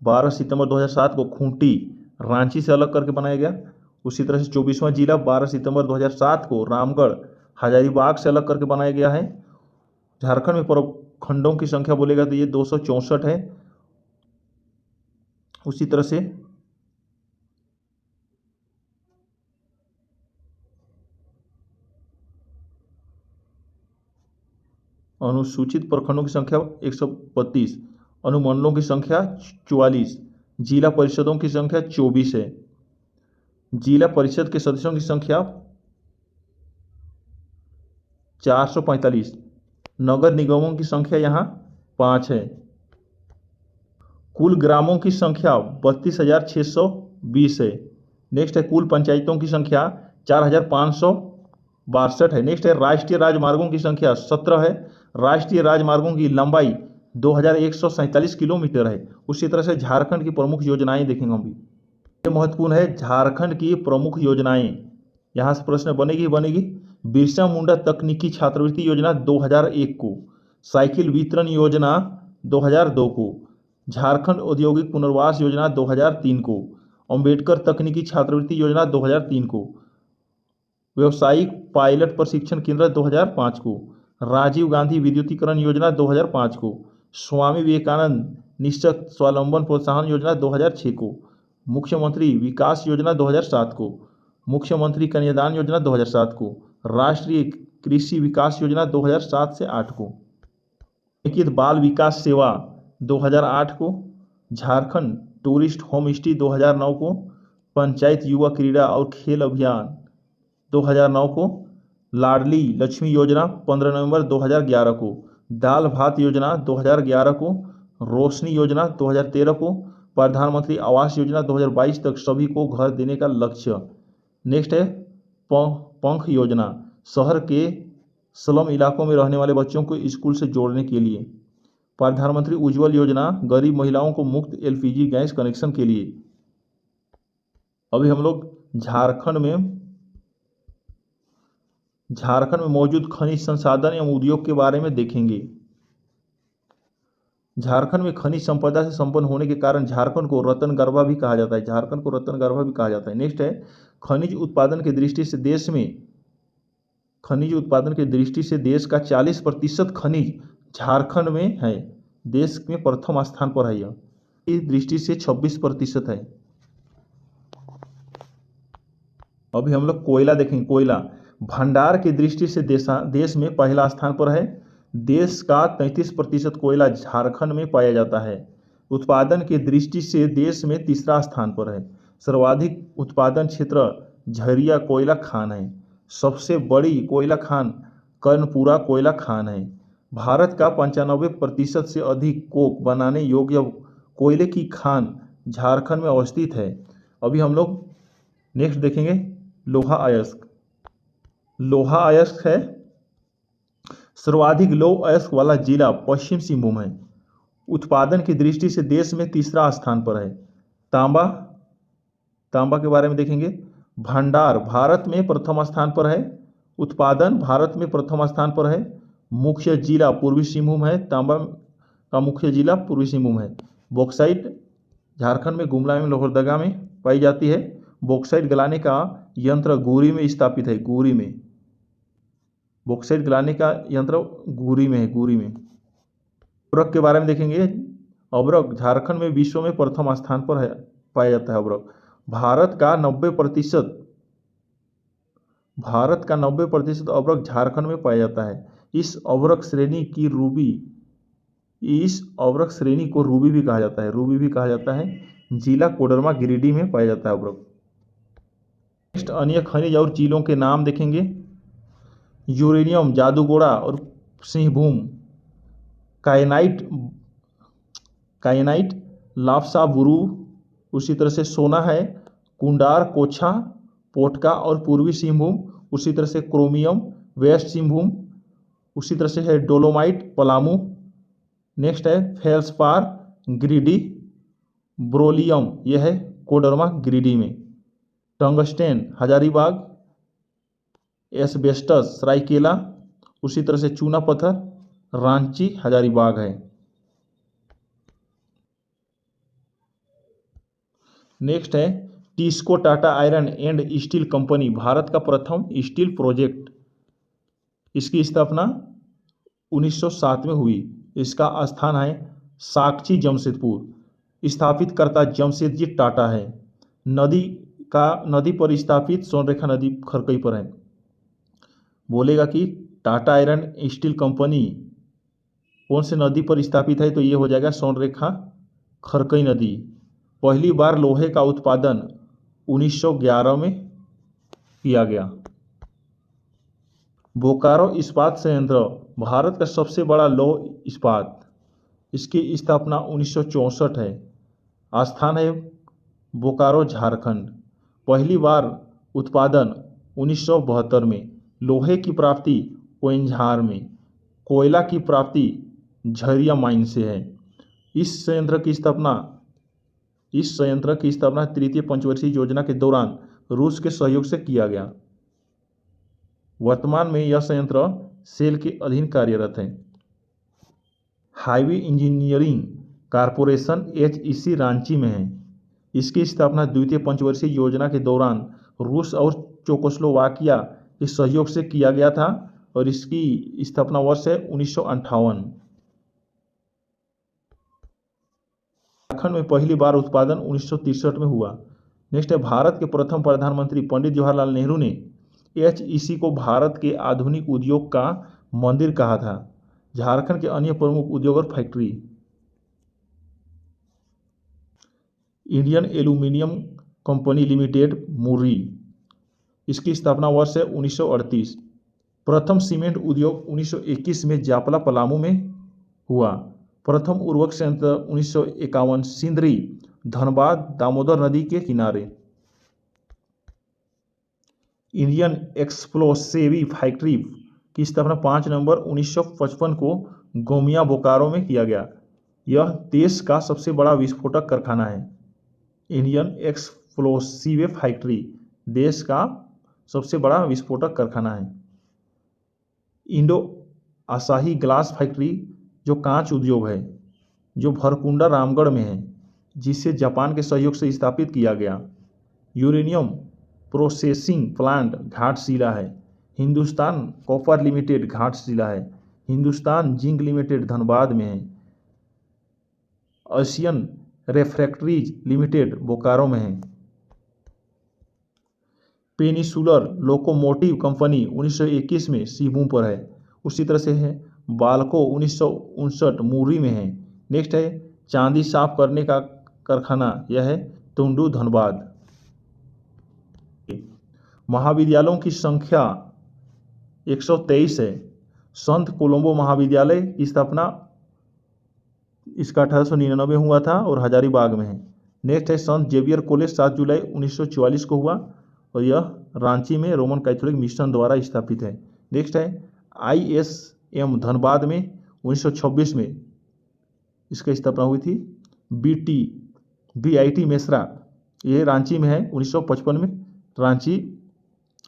12 सितंबर 2007 को खूंटी रांची से अलग करके बनाया गया। उसी तरह से 24वां जिला 12 सितंबर 2007 को रामगढ़ हजारीबाग से अलग करके बनाया गया है। झारखंड में प्रखंडों की संख्या बोलेगा तो ये 264 है। उसी तरह से अनुसूचित प्रखंडों की संख्या 132, अनुमंडलों की संख्या 44, जिला परिषदों की संख्या 24 है। जिला परिषद के सदस्यों की संख्या 445, नगर निगमों की संख्या यहाँ 5 है। कुल ग्रामों की संख्या 32,620 है। नेक्स्ट है कुल पंचायतों की संख्या 4,562 है। नेक्स्ट है राष्ट्रीय राजमार्गों की संख्या 17 है। राष्ट्रीय राजमार्गों की लंबाई 2,147 किलोमीटर है। उसी तरह से झारखंड की प्रमुख योजनाएं देखेंगे हम भी। ये महत्वपूर्ण है, झारखंड की प्रमुख योजनाएं। यहाँ से प्रश्न बनेगी। बिरसा मुंडा तकनीकी छात्रवृत्ति योजना 2001 को, साइकिल वितरण योजना 2002 को, झारखंड औद्योगिक पुनर्वास योजना 2003 को, अंबेडकर तकनीकी छात्रवृत्ति योजना 2003 को, व्यावसायिक पायलट प्रशिक्षण केंद्र 2005 को, राजीव गांधी विद्युतीकरण योजना 2005 को, स्वामी विवेकानंद निश्चित स्वावलंबन प्रोत्साहन योजना 2006 को, मुख्यमंत्री विकास योजना 2007 को, मुख्यमंत्री कन्यादान योजना 2007 को, राष्ट्रीय कृषि विकास योजना 2007 से 8 को, लिखित बाल विकास सेवा 2008 को, झारखंड टूरिस्ट होम स्टे 2009 को, पंचायत युवा क्रीड़ा और खेल अभियान 2009 को, लाडली लक्ष्मी योजना 15 नवंबर 2011 को, दाल भात योजना 2011 को, रोशनी योजना 2013 को, प्रधानमंत्री आवास योजना 2022 तक सभी को घर देने का लक्ष्य। नेक्स्ट है पंख योजना, शहर के स्लम इलाकों में रहने वाले बच्चों को स्कूल से जोड़ने के लिए। प्रधानमंत्री उज्ज्वल योजना, गरीब महिलाओं को मुफ्त एलपीजी गैस कनेक्शन के लिए। अभी हम लोग झारखंड में मौजूद खनिज संसाधन एवं उद्योग के बारे में देखेंगे। झारखंड में खनिज संपदा से संपन्न होने के कारण झारखंड को रत्नगर्भा भी कहा जाता है। झारखंड को रत्नगर्भा भी कहा जाता है। नेक्स्ट है खनिज उत्पादन की दृष्टि से देश का 40% खनिज झारखंड में है। देश में प्रथम स्थान पर है। यह इस दृष्टि से 26% है। अभी हम लोग कोयला देखेंगे। कोयला भंडार की दृष्टि से देश में पहला स्थान पर है। देश का 33% कोयला झारखंड में पाया जाता है। उत्पादन की दृष्टि से देश में तीसरा स्थान पर है। सर्वाधिक उत्पादन क्षेत्र झरिया कोयला खान है। सबसे बड़ी कोयला खान कर्णपुरा कोयला खान है। भारत का 95% से अधिक कोक बनाने योग्य कोयले की खान झारखंड में अवस्थित है। अभी हम लोग नेक्स्ट देखेंगे लोहा अयस्क। लोहा अयस्क है सर्वाधिक लौह अयस्क वाला जिला पश्चिम सिंहभूम है। उत्पादन की दृष्टि से देश में तीसरा स्थान पर है। तांबा के बारे में देखेंगे। भंडार भारत में प्रथम स्थान पर है। उत्पादन भारत में प्रथम स्थान पर है। मुख्य जिला पूर्वी सिंहभूम है। तांबा का मुख्य जिला पूर्वी सिंहभूम है। बॉक्साइट झारखंड में गुमला में लोहरदगा में पाई जाती है। बॉक्साइट गलाने का यंत्र गुरी में स्थापित है। गुरी में बॉक्साइट गलाने का यंत्र गुरी में है। गुरी में अब्रक के बारे में देखेंगे। अब्रक झारखंड में विश्व में प्रथम स्थान पर है पाया जाता है। अब्रक भारत का 90% अब्रक झारखंड में पाया जाता है। इस अब्रक श्रेणी को रूबी भी कहा जाता है। जिला कोडरमा गिरिडीह में पाया जाता है अब्रक। नेक्स्ट अन्य खनिज और जिलों के नाम देखेंगे। यूरेनियम जादूगोड़ा और सिंहभूम, काइनाइट लाप्सा बुरू, उसी तरह से सोना है कुंडार कोछा पोटका और पूर्वी सिंहभूम, उसी तरह से क्रोमियम वेस्ट सिंहभूम, उसी तरह से है डोलोमाइट पलामू। नेक्स्ट है फेल्सपार गिरिडीह, ब्रोलियम यह है कोडरमा गिरिडीह में, टंगस्टेन हजारीबाग, एस्बेस्टस सरायकेला, उसी तरह से चूना पत्थर रांची हजारीबाग है। नेक्स्ट है TISCO Tata iron and steel company, Bharat का प्रथम स्टील प्रोजेक्ट। इसकी स्थापना 1907 में हुई। इसका स्थान है साकची जमशेदपुर। स्थापितकर्ता जमशेदजी टाटा है। नदी पर स्थापित स्वर्णरेखा नदी खरकई पर है। बोलेगा कि टाटा आयरन स्टील कंपनी कौन से नदी पर स्थापित है, तो ये हो जाएगा स्वर्णरेखा खरकई नदी। पहली बार लोहे का उत्पादन 1911 में किया गया। बोकारो इस्पात संयंत्र भारत का सबसे बड़ा लौह इस्पात, इसकी स्थापना 1964 है। स्थान है बोकारो झारखंड। पहली बार उत्पादन 1972 में। लोहे की प्राप्ति कोइंझार में। कोयला की प्राप्ति झरिया माइन से है। इस संयंत्र की स्थापना तृतीय पंचवर्षीय योजना के दौरान रूस के सहयोग से किया गया। वर्तमान में यह संयंत्र सेल के अधीन कार्यरत है। Highway engineering corporation HEC Ranchi में है। इसकी स्थापना द्वितीय पंचवर्षीय योजना के दौरान रूस और चेकोस्लोवाकिया के सहयोग से किया गया था और इसकी स्थापना वर्ष है 1958। झारखंड में पहली बार उत्पादन 1963 में हुआ। नेक्स्ट है भारत के प्रथम प्रधानमंत्री पंडित जवाहरलाल नेहरू ने HEC को भारत के आधुनिक उद्योग का मंदिर कहा था। झारखंड के अन्य प्रमुख उद्योग और factory. Indian aluminium company limited मुर्री, इसकी स्थापना वर्ष है 1938। प्रथम सीमेंट उद्योग 1921 में जापला पलामू में हुआ। प्रथम उर्वरक संयंत्र 1951 सिंदरी धनबाद दामोदर नदी के किनारे। इंडियन एक्सप्लोसिव फैक्ट्री की स्थापना 5 नवंबर 1955 को गोमिया बोकारो में किया गया। यह देश का सबसे बड़ा विस्फोटक कारखाना है। इंडियन एक्सप्लोसिव फैक्ट्री देश का सबसे बड़ा विस्फोटक कारखाना है। इंडो आसाही ग्लास फैक्ट्री जो कांच उद्योग है, जो भरकुंडा रामगढ़ में है, जिसे जापान के सहयोग से स्थापित किया गया। यूरेनियम प्रोसेसिंग प्लांट घाटशिला है। हिंदुस्तान कॉपर लिमिटेड घाटशिला है। हिंदुस्तान जिंक लिमिटेड धनबाद में है। एशियन रेफ्रैक्टरीज लिमिटेड बोकारो में है। पेनिसुलर लोकोमोटिव कंपनी 1921 में सिबू पर है। उसी तरह से है बाल्को 1959 मुर्री में है। नेक्स्ट है चांदी साफ करने का कारखाना, यह है तुंडू धनबाद। महाविद्यालयों की संख्या 123 है। संत कोलंबो महाविद्यालय की स्थापना इसका 1899 हुआ था और हजारीबाग में है। नेक्स्ट है संत जेवियर कॉलेज 7 जुलाई 1944 को हुआ और यह रांची में रोमन कैथोलिक मिशन द्वारा स्थापित है। नेक्स्ट है ISM धनबाद में 1926 में इसकी स्थापना हुई थी। BIT मेसरा ये रांची में है, 1955 में रांची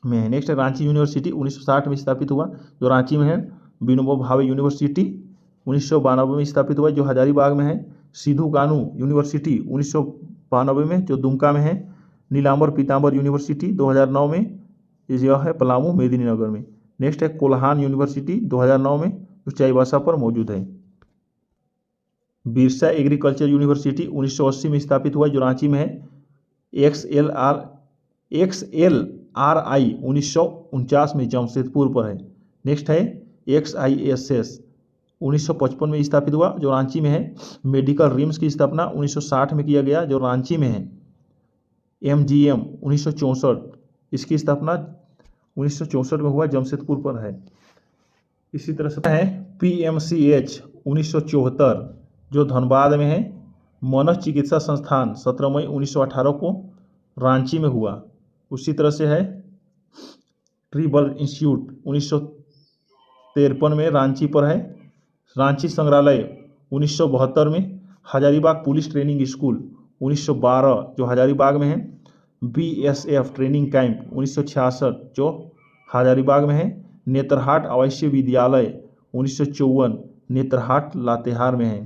में है। नेक्स्ट है रांची यूनिवर्सिटी 1960 में स्थापित हुआ जो रांची में है। विनोबा भावे यूनिवर्सिटी 1992 में स्थापित हुआ जो हजारीबाग में है। सिद्धू कानू यूनिवर्सिटी 1992 में जो दुमका में है। नीलांबर पीतांबर यूनिवर्सिटी 2009 में यह है पलामू मेदिनीनगर में। नेक्स्ट है कोल्हान यूनिवर्सिटी 2009 में जो चाईबासा पर मौजूद है। बिरसा एग्रीकल्चर यूनिवर्सिटी 1980 में स्थापित हुआ जो रांची में है। XLRI 1949 में जमशेदपुर पर है। नेक्स्ट है XISS 1955 में स्थापित हुआ जो रांची में है। मेडिकल रिम्स की स्थापना 1960 में किया गया जो रांची में है। MGM 1964 इसकी स्थापना 1964 में हुआ जमशेदपुर पर है। इसी तरह से है PMCH 1974 जो धनबाद में है। मनस चिकित्सा संस्थान 17 मई 1918 को रांची में हुआ। उसी तरह से है ट्रिबल इंस्टीट्यूट 1953 में रांची पर है। रांची संग्रहालय 1972 में। हजारीबाग पुलिस ट्रेनिंग स्कूल 1912 जो हजारीबाग में है। BSF ट्रेनिंग कैंप 1966 जो हजारीबाग में है। नेतरहाट आवासीय विद्यालय 1954 नेतरहाट लातेहार में है।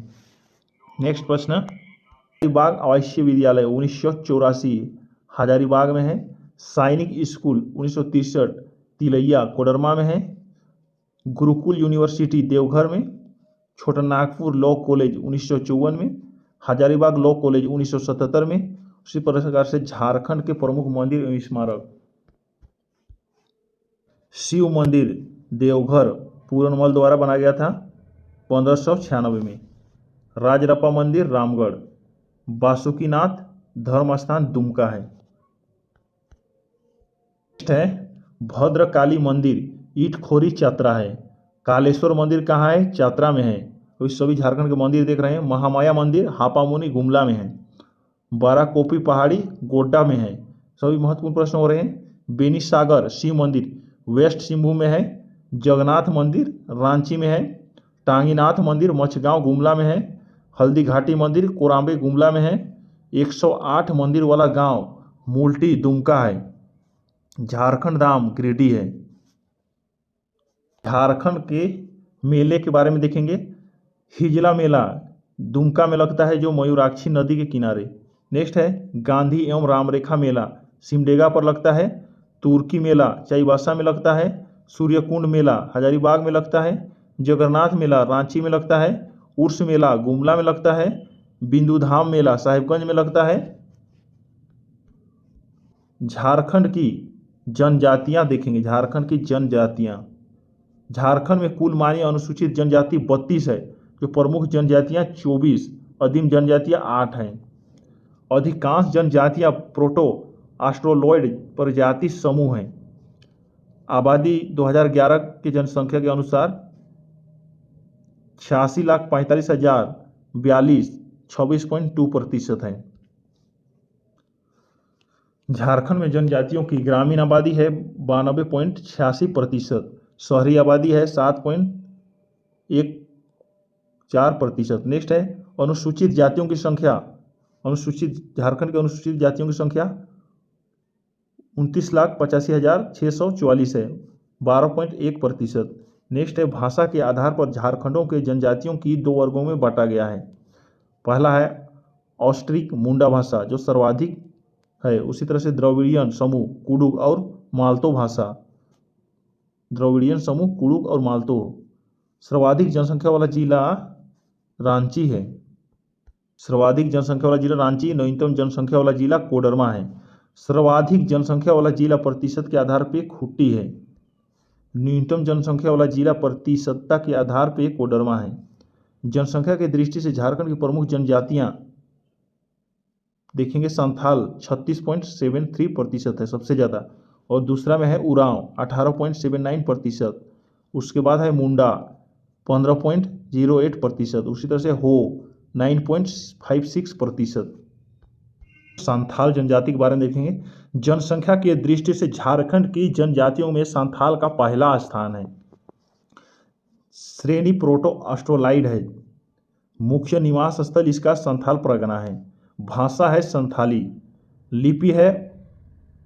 नेक्स्ट प्रश्न हजारीबाग आवासीय विद्यालय 1984 हजारीबाग में है। सैनिक स्कूल 1963 तिलैया कोडरमा में है। गुरुकुल यूनिवर्सिटी देवघर में। छोटा नागपुर लॉ कॉलेज 1954 में। हजारीबाग लॉ कॉलेज 1977 में। उसी प्रकार से झारखंड के प्रमुख मंदिर एवं स्मारक, शिव मंदिर देवघर पूरनमल द्वारा बनाया गया था 1596 में। राजरप्पा मंदिर रामगढ़, बासुकीनाथ धर्म स्थान दुमका है। नेक्स्ट है भद्रकाली मंदिर ईटखोरी चतरा है। कालेश्वर मंदिर कहाँ है? चतरा में है। तो इस सभी झारखंड के मंदिर देख रहे हैं। महामाया मंदिर हापामुनि गुमला में है। बाराकोपी पहाड़ी गोड्डा में है। सभी महत्वपूर्ण प्रश्न हो रहे हैं। बेनीसागर शिव मंदिर वेस्ट सिंहभूम में है। जगन्नाथ मंदिर रांची में है। टांगीनाथ मंदिर मछगांव गुमला में है। हल्दी घाटी मंदिर कोराम्बे गुमला में है। 108 मंदिर वाला गांव मूलटी दुमका है। झारखंड धाम गिरिडीह है। झारखंड के मेले के बारे में देखेंगे। हिजला मेला दुमका में लगता है, जो मयूराक्षी नदी के किनारे। नेक्स्ट है गांधी एवं रामरेखा मेला सिमडेगा पर लगता है। तुर्की मेला चाईबासा में लगता है। सूर्यकुंड मेला हजारीबाग में लगता है। जगन्नाथ मेला रांची में लगता है। उर्स मेला गुमला में लगता है। बिंदुधाम मेला साहिबगंज में लगता है। झारखंड की जनजातियां देखेंगे। झारखंड की जनजातियां, झारखंड में कुल मानी अनुसूचित जनजाति 32 है, जो प्रमुख जनजातियां 24, आदिम जनजातियां 8 हैं। अधिकांश जनजातियां प्रोटो ऑस्ट्रोलॉइड प्रजाति समूह हैं। आबादी 2011 की जनसंख्या के अनुसार 86,45,042 26.2% है। झारखंड में जनजातियों की ग्रामीण आबादी है 92.86%, शहरी आबादी है 7.14%। नेक्स्ट है अनुसूचित जातियों की संख्या। झारखंड के अनुसूचित जातियों की संख्या 29,85,644 है, 12.1%। नेक्स्ट है भाषा के आधार पर झारखंडों के जनजातियों की 2 वर्गों में बांटा गया है। पहला है ऑस्ट्रिक मुंडा भाषा, जो सर्वाधिक है। उसी तरह से द्रविड़ियन समूह कुडुक और मालतो भाषा, द्रविड़ियन समूह कुडुक और मालतो। सर्वाधिक जनसंख्या वाला जिला रांची है। सर्वाधिक जनसंख्या वाला जिला रांची, न्यूनतम जनसंख्या वाला जिला कोडरमा है। सर्वाधिक जनसंख्या वाला जिला प्रतिशत के आधार पर खूंटी है। न्यूनतम जनसंख्या वाला जिला प्रतिशतता के आधार पर कोडरमा है। जनसंख्या की दृष्टि से झारखंड की प्रमुख जनजातियां देखेंगे। संथाल 36.73% है, सबसे ज़्यादा। और दूसरा में है उरांव 18.79%। उसके बाद है मुंडा 15.08%। उसी तरह से हो 9.56%। संथाल जनजाति के बारे में देखेंगे। जनसंख्या की दृष्टि से झारखंड की जनजातियों में संथाल का पहला स्थान है। श्रेणी प्रोटो ऑस्ट्रोलाइड है। मुख्य निवास स्थल इसका संथाल परगना है। भाषा है संथाली। लिपि है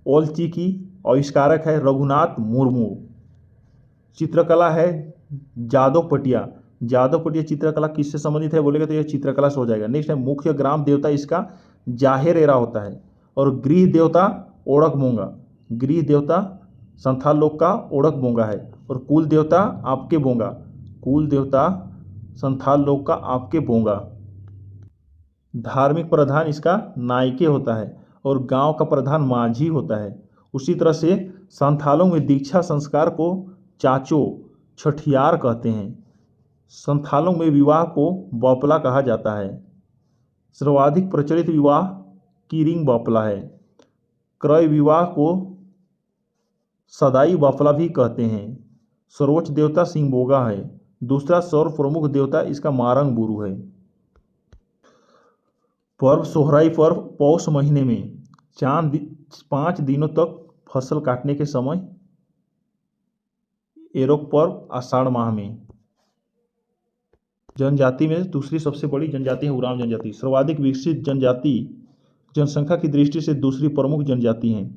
ओलचिकी। आविष्कारक है रघुनाथ मुर्मू। चित्रकला है जादव पटिया। जादव पटिया चित्रकला किससे संबंधित है बोलेगा तो यह चित्रकला से हो जाएगा। नेक्स्ट है मुख्य ग्राम देवता इसका जाहेरेरा होता है। और गृह देवता ओड़क मोंगा। गृह देवता संथाल लोग का ओड़क मोंगा है। और कुल देवता आपके बोंगा। कुल देवता संथाल लोग का आपके बोंगा। धार्मिक प्रधान इसका नायके होता है। और गांव का प्रधान माझी होता है। उसी तरह से संथालों में दीक्षा संस्कार को चाचो छठियार कहते हैं। संथालों में विवाह को बौपला कहा जाता है। सर्वाधिक प्रचलित विवाह कीरिंग बौपला है। क्रय विवाह को सदाई बौपला भी कहते हैं। सर्वोच्च देवता सिंहबोगा है। दूसरा सर्व प्रमुख देवता इसका मारंग बुरु है। पर्व सोहराई पर्व पौष महीने में 5 दिनों तक फसल काटने के समय। एरोक पर्व आषाढ़ माह में। जनजाति में दूसरी सबसे बड़ी जनजाति है उरांव जनजाति। सर्वाधिक विकसित जनजाति जनसंख्या की दृष्टि से दूसरी प्रमुख जनजाति है।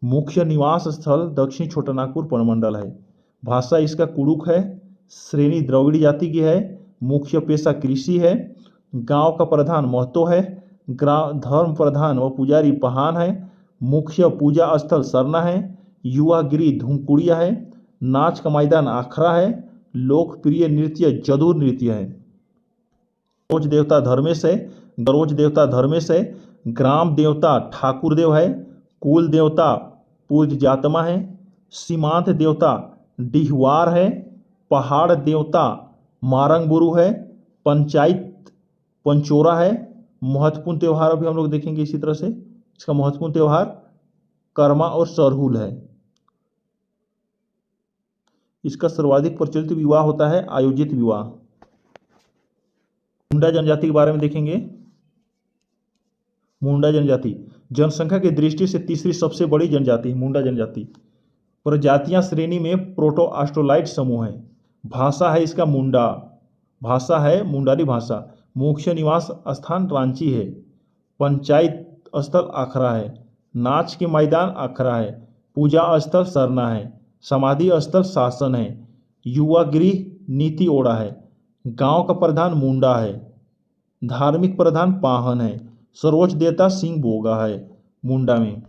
मुख्य निवास स्थल दक्षिण छोटानागपुर प्रमंडल है। भाषा इसका कुडुक है। श्रेणी द्रविड़ जाति की है। मुख्य पेशा कृषि है। गांव का प्रधान महतो है। धर्म प्रधान व पुजारी पहान है। मुख्य पूजा स्थल सरना है। युवा गिरी धूमकुड़िया है। नाच का मैदान आखरा है। लोकप्रिय नृत्य जदूर नृत्य है। रोज देवता धर्मेश है। सरोज देवता धर्मेश है, ग्राम देवता ठाकुर देव है, कुल देवता पूज्य जातमा है, सीमांत देवता डिहवार है, पहाड़ देवता मारंगबुरु है, पंचायत पंचोरा है। महत्वपूर्ण त्यौहार अभी हम लोग देखेंगे इसी तरह से। इसका महत्वपूर्ण त्यौहार कर्मा और सरहुल है। इसका सर्वाधिक प्रचलित विवाह होता है आयोजित विवाह। मुंडा जनजाति के बारे में देखेंगे। मुंडा जनजाति जनसंख्या की दृष्टि से तीसरी सबसे बड़ी जनजाति मुंडा जनजाति। प्रजातियां श्रेणी में प्रोटो ऑस्ट्रोलाइट समूह है। भाषा है इसका मुंडा, भाषा है मुंडारी भाषा। मुख्य निवास स्थान रांची है। पंचायत स्थल आखरा है। नाच के मैदान आखरा है। पूजा स्थल सरना है। समाधि स्थल शासन है। युवा गृह नीति ओड़ा है। गांव का प्रधान मुंडा है। धार्मिक प्रधान पाहन है। सर्वोच्च देवता सिंह बोगा है मुंडा में।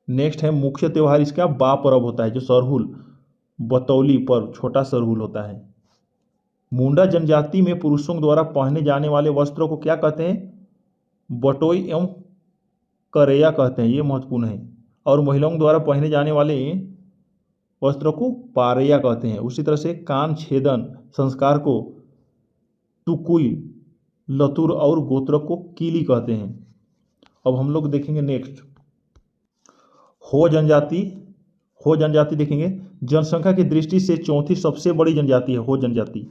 नेक्स्ट है मुख्य त्यौहार इसका बा पर्व होता है, जो सरहुल बतौली पर्व छोटा सरहुल होता है। मुंडा जनजाति में पुरुषों द्वारा पहने जाने वाले वस्त्रों को क्या कहते हैं? बटोई एवं करेया कहते हैं, ये महत्वपूर्ण है। और महिलाओं द्वारा पहने जाने वाले वस्त्रों को पारेया कहते हैं। उसी तरह से कान छेदन संस्कार को टुकुई, लतुर और गोत्र को कीली कहते हैं। अब हम लोग देखेंगे नेक्स्ट हो जनजाति। हो जनजाति देखेंगे। जनसंख्या की दृष्टि से चौथी सबसे बड़ी जनजाति है हो जनजाति।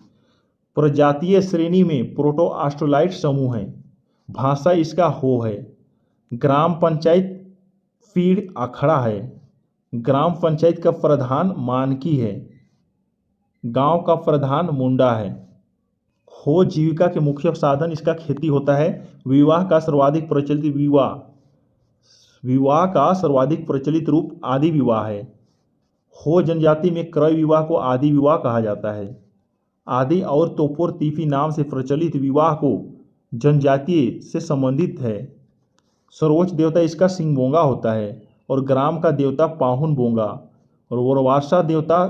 प्रजातीय श्रेणी में प्रोटो ऑस्ट्रोलाइट समूह है। भाषा इसका हो है। ग्राम पंचायत फीड अखड़ा है। ग्राम पंचायत का प्रधान मानकी है। गांव का प्रधान मुंडा है। हो जीविका के मुख्य साधन इसका खेती होता है। विवाह का सर्वाधिक प्रचलित विवाह का सर्वाधिक प्रचलित रूप आदि विवाह है। हो जनजाति में क्रय विवाह को आदि विवाह कहा जाता है। आदि और तोपोर तीफी नाम से प्रचलित विवाह को जनजातीय से संबंधित है। सर्वोच्च देवता इसका सिंहबोंगा होता है और ग्राम का देवता पाहुन बोंगा और वरवासा देवता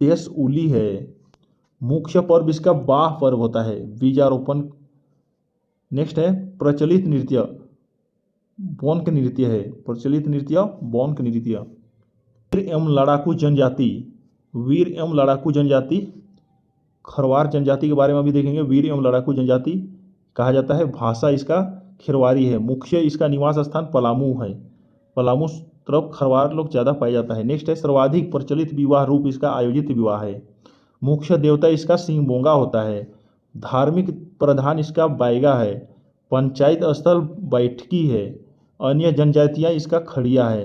देश उली है। मुख्य पर्व इसका बाह पर्व होता है, बीजारोपण। नेक्स्ट है प्रचलित नृत्य बौनक नृत्य है। प्रचलित नृत्य बौनक नृत्य। वीर एवं लड़ाकू जनजाति। वीर एवं लड़ाकू जनजाति खरवार जनजाति के बारे में भी देखेंगे। वीर एवं लड़ाकू जनजाति कहा जाता है। भाषा इसका खिरवारी है। मुख्य इसका निवास स्थान पलामू है। पलामू तरफ खरवार लोग ज़्यादा पाया जाता है। नेक्स्ट है सर्वाधिक प्रचलित विवाह रूप इसका आयोजित विवाह है। मुख्य देवता इसका सिंहबोंगा होता है। धार्मिक प्रधान इसका बैगा है। पंचायत स्थल बैठकी है। अन्य जनजातियां इसका खड़िया है।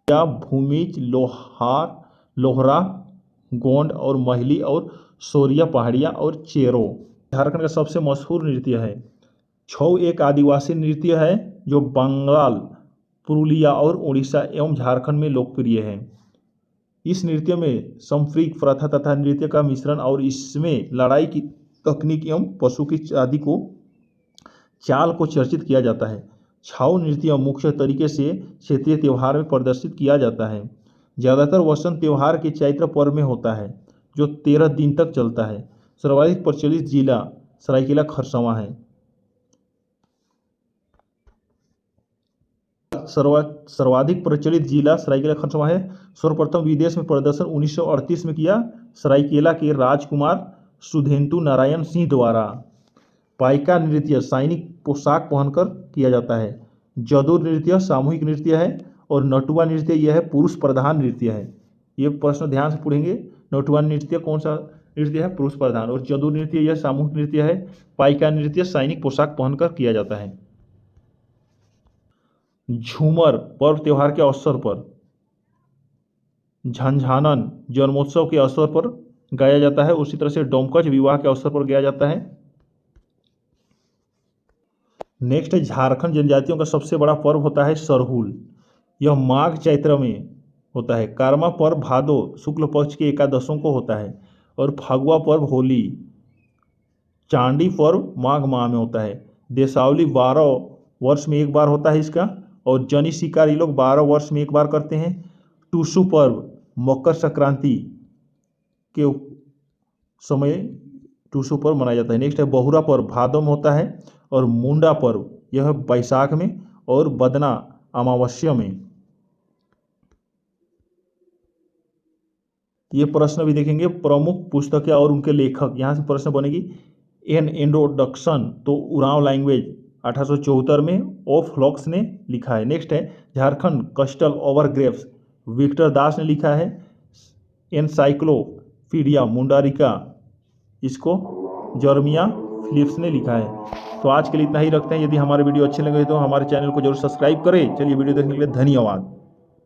या भूमिज लोहार लोहरा गोंड और महली और सोरिया पहाड़िया और चेरो। झारखंड का सबसे मशहूर नृत्य है। छऊ एक आदिवासी नृत्य है जो बंगाल, पुरुलिया और उड़ीसा एवं झारखंड में लोकप्रिय है। इस नृत्य में संप्रीक प्रथा तथा नृत्य का मिश्रण और इसमें लड़ाई की तकनीक एवं पशु की चाल को चर्चित किया जाता है। छाऊ नृत्य मुख्य तरीके से क्षेत्रीय त्यौहार में प्रदर्शित किया जाता है। ज़्यादातर वसंत त्यौहार के चैत्र पर्व में होता है जो 13 दिन तक चलता है। सर्वाधिक प्रचलित जिला सरायकेला खरसावां है। सर्वाधिक प्रचलित जिला सरायकेला खरसावां है। सर्वप्रथम विदेश में प्रदर्शन 1938 में किया सरायकेला के राजकुमार सुधेंदु नारायण सिंह द्वारा। पाइका नृत्य सैनिक पोशाक पहनकर किया जाता है। जदुर नृत्य सामूहिक नृत्य है और नटुआ नृत्य यह है पुरुष प्रधान नृत्य है। ये प्रश्न ध्यान से पढ़ेंगे। नटुआ नृत्य कौन सा नृत्य है? पुरुष प्रधान। और जदुर नृत्य यह सामूहिक नृत्य है। पाइका नृत्य सैनिक पोशाक पहनकर किया जाता है। झूमर पर्व त्योहार के अवसर पर, झंझानन जन्मोत्सव के अवसर पर गाया जाता है। उसी तरह से डोमकच विवाह के अवसर पर गाया जाता है। नेक्स्ट है झारखंड जनजातियों का सबसे बड़ा पर्व होता है सरहुल। यह माघ चैत्र में होता है। कर्मा पर्व भादो शुक्ल पक्ष के एकादशों को होता है और फगुआ पर्व होली। चांडी पर्व माघ माह में होता है। देसावली 12 वर्ष में एक बार होता है इसका। और जनी शिकार ये लोग 12 वर्ष में एक बार करते हैं। टूसू पर्व मकर संक्रांति के समय टूसू पर्व मनाया जाता है। नेक्स्ट है बहुरा पर्व भादों में होता है, और मुंडा पर्व यह बैसाख में, और बदना अमावस्या में। ये प्रश्न भी देखेंगे, प्रमुख पुस्तकें और उनके लेखक, यहाँ से प्रश्न बनेगी। एन इंट्रोडक्शन तो उरांव लैंग्वेज 1874 में ऑफ लॉक्स ने लिखा है। नेक्स्ट है Jharkhand castle over graves Victor Das ने लिखा है। एनसाइक्लोपीडिया मुंडारिका इसको जर्मिया फिलिप्स ने लिखा है। तो आज के लिए इतना ही रखते हैं। यदि हमारे वीडियो अच्छे लगे तो हमारे चैनल को जरूर सब्सक्राइब करें। चलिए वीडियो देखने के लिए धन्यवाद।